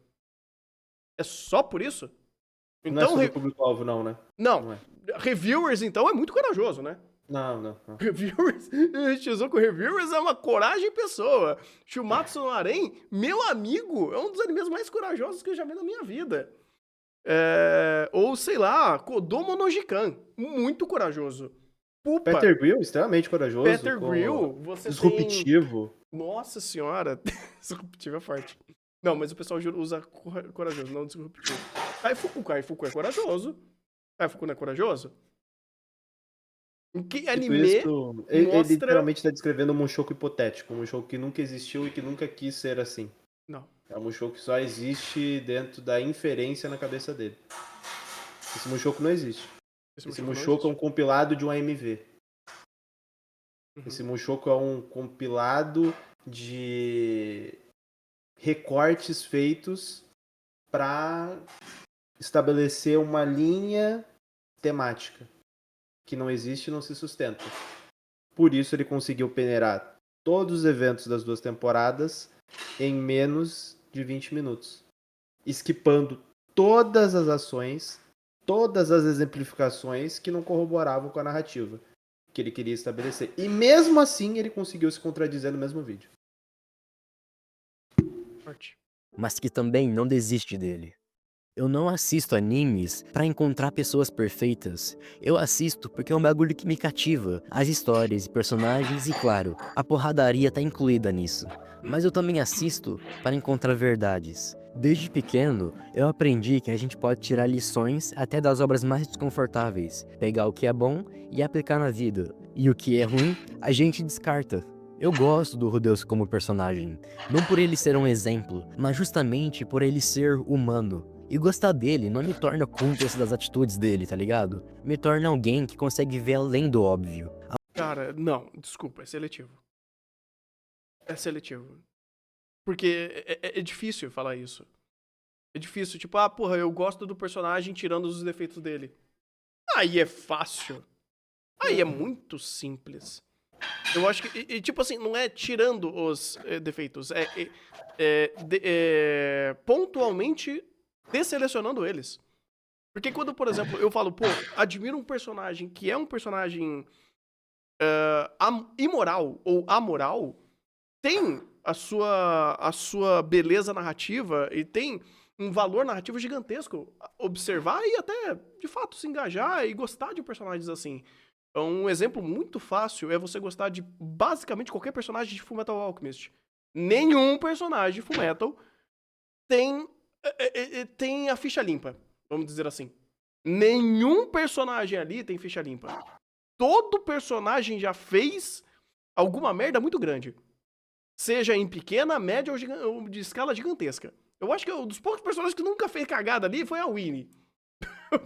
É só por isso? Não é Então, sobre o público-alvo, não, né? não. é. Reviewers, então, é muito corajoso, né? Não. Reviewers, Shizuku Reviewers é uma coragem em pessoa. Shumatsu no Harem, meu amigo, é um dos animes mais corajosos que eu já vi na minha vida. Ou, sei lá, Kodomo no Jikan, muito corajoso. Pupa, Peter Grill, extremamente corajoso. Peter Grill, você disruptivo. tem... Nossa senhora, disruptivo é forte. Não, mas o pessoal usa corajoso, não disruptivo. Kaifuku é corajoso. Kaifuku não é corajoso? Em que anime Ele mostra... literalmente está descrevendo um Mushoku hipotético, um Mushoku que nunca existiu e que nunca quis ser assim. Não. É um Mushoku que só existe dentro da inferência na cabeça dele. Esse Mushoku não existe. Esse Mushoku é um compilado de um AMV. Esse Mushoku é um compilado de recortes feitos para estabelecer uma linha temática que não existe e não se sustenta. Por isso ele conseguiu peneirar todos os eventos das 2 temporadas em menos de 20 minutos, esquipando todas as ações, todas as exemplificações que não corroboravam com a narrativa que ele queria estabelecer. E mesmo assim ele conseguiu se contradizer no mesmo vídeo. Mas que também não desiste dele. Eu não assisto animes pra encontrar pessoas perfeitas. Eu assisto porque é um bagulho que me cativa. As histórias e personagens e, claro, a porradaria tá incluída nisso. Mas eu também assisto para encontrar verdades. Desde pequeno, eu aprendi que a gente pode tirar lições até das obras mais desconfortáveis, pegar o que é bom e aplicar na vida. E o que é ruim, a gente descarta. Eu gosto do Rudeus como personagem, não por ele ser um exemplo, mas justamente por ele ser humano. E gostar dele não me torna cúmplice das atitudes dele, tá ligado? Me torna alguém que consegue ver além do óbvio. Cara, não, desculpa, é seletivo. É seletivo. Porque é difícil falar isso. É difícil, tipo, porra, eu gosto do personagem tirando os defeitos dele. Aí é fácil. Aí é muito simples. Eu acho que, tipo assim, não é tirando os defeitos, pontualmente desselecionando eles. Porque quando, por exemplo, eu falo, pô, admiro um personagem que é um personagem imoral ou amoral, tem a sua beleza narrativa e tem um valor narrativo gigantesco observar e até, de fato, se engajar e gostar de personagens assim. Um exemplo muito fácil é você gostar de basicamente qualquer personagem de Fullmetal Alchemist. Nenhum personagem de Fullmetal tem a ficha limpa, vamos dizer assim. Nenhum personagem ali tem ficha limpa. Todo personagem já fez alguma merda muito grande. Seja em pequena, média ou de escala gigantesca. Eu acho que um dos poucos personagens que nunca fez cagada ali foi a Winnie.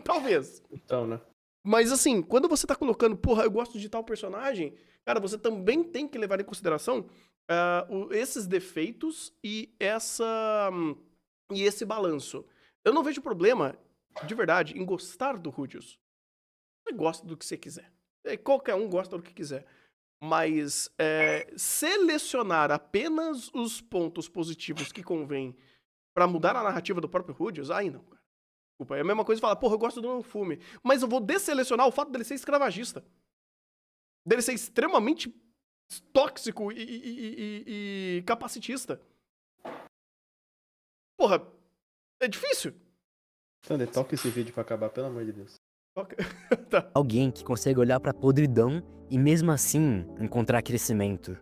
Talvez. Então, né? Mas assim, quando você tá colocando, porra, eu gosto de tal personagem, cara, você também tem que levar em consideração esses defeitos e esse balanço. Eu não vejo problema, de verdade, em gostar do Rudeus. Você gosta do que você quiser. Qualquer um gosta do que quiser. Mas selecionar apenas os pontos positivos que convém pra mudar a narrativa do próprio Rudeus, aí não, cara. Desculpa, é a mesma coisa de falar, porra, eu gosto do Fume, mas eu vou desselecionar o fato dele ser escravagista. Dele ser extremamente tóxico e capacitista. Porra, é difícil. Sander, toca esse vídeo pra acabar, pelo amor de Deus. Tá. Alguém que consegue olhar pra podridão e mesmo assim encontrar crescimento.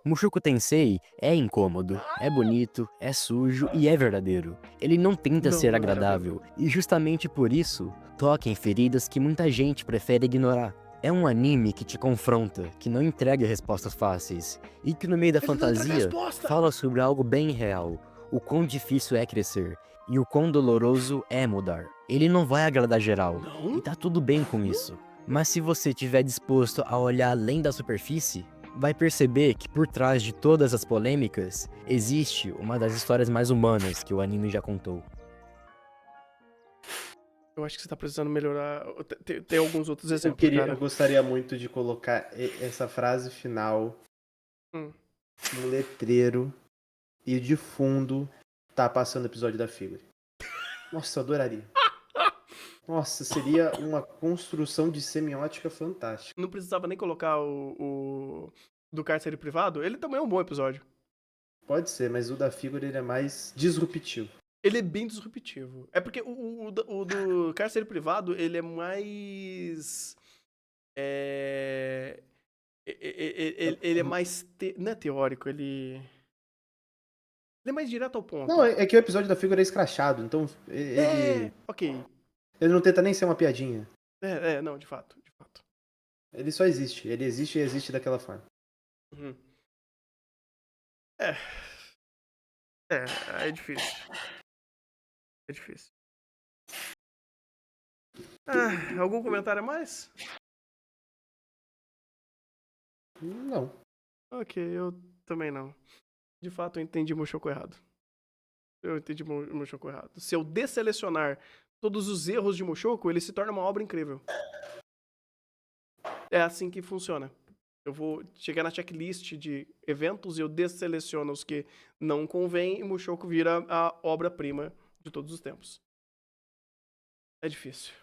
Mushoku Tensei é incômodo, é bonito, é sujo e é verdadeiro. Ele não tenta ser agradável, e justamente por isso, toca em feridas que muita gente prefere ignorar. É um anime que te confronta, que não entrega respostas fáceis, e que no meio da fantasia fala sobre algo bem real, o quão difícil é crescer, e o quão doloroso é mudar. Ele não vai agradar geral, e tá tudo bem com isso. Mas se você estiver disposto a olhar além da superfície, vai perceber que por trás de todas as polêmicas, existe uma das histórias mais humanas que o anime já contou. Eu acho que você tá precisando melhorar. Tem alguns outros exemplos, Eu cara. gostaria muito de colocar essa frase final Hum. no letreiro e de fundo tá passando o episódio da Figure. Nossa, eu adoraria. Nossa, seria uma construção de semiótica fantástica. Não precisava nem colocar o do cárcere privado. Ele também é um bom episódio. Pode ser, mas o da Figure ele é mais disruptivo. Ele é bem disruptivo. É porque o do cárcere privado, ele é mais... Ele é mais... Não é teórico, ele... Ele é mais direto ao ponto. Não, é que o episódio da Figure é escrachado, então Ok. ele não tenta nem ser uma piadinha. Não, de fato, de fato. Ele só existe. Ele existe e existe daquela forma. Uhum. É difícil. É difícil. Algum comentário a mais? Não. Ok, eu também não. De fato, eu entendi Mushoku errado. Mushoku errado. Se eu desselecionar todos os erros de Mushoku, ele se torna uma obra incrível. É assim que funciona. Eu vou chegar na checklist de eventos e eu desseleciono os que não convêm e Mushoku vira a obra-prima de todos os tempos. É difícil.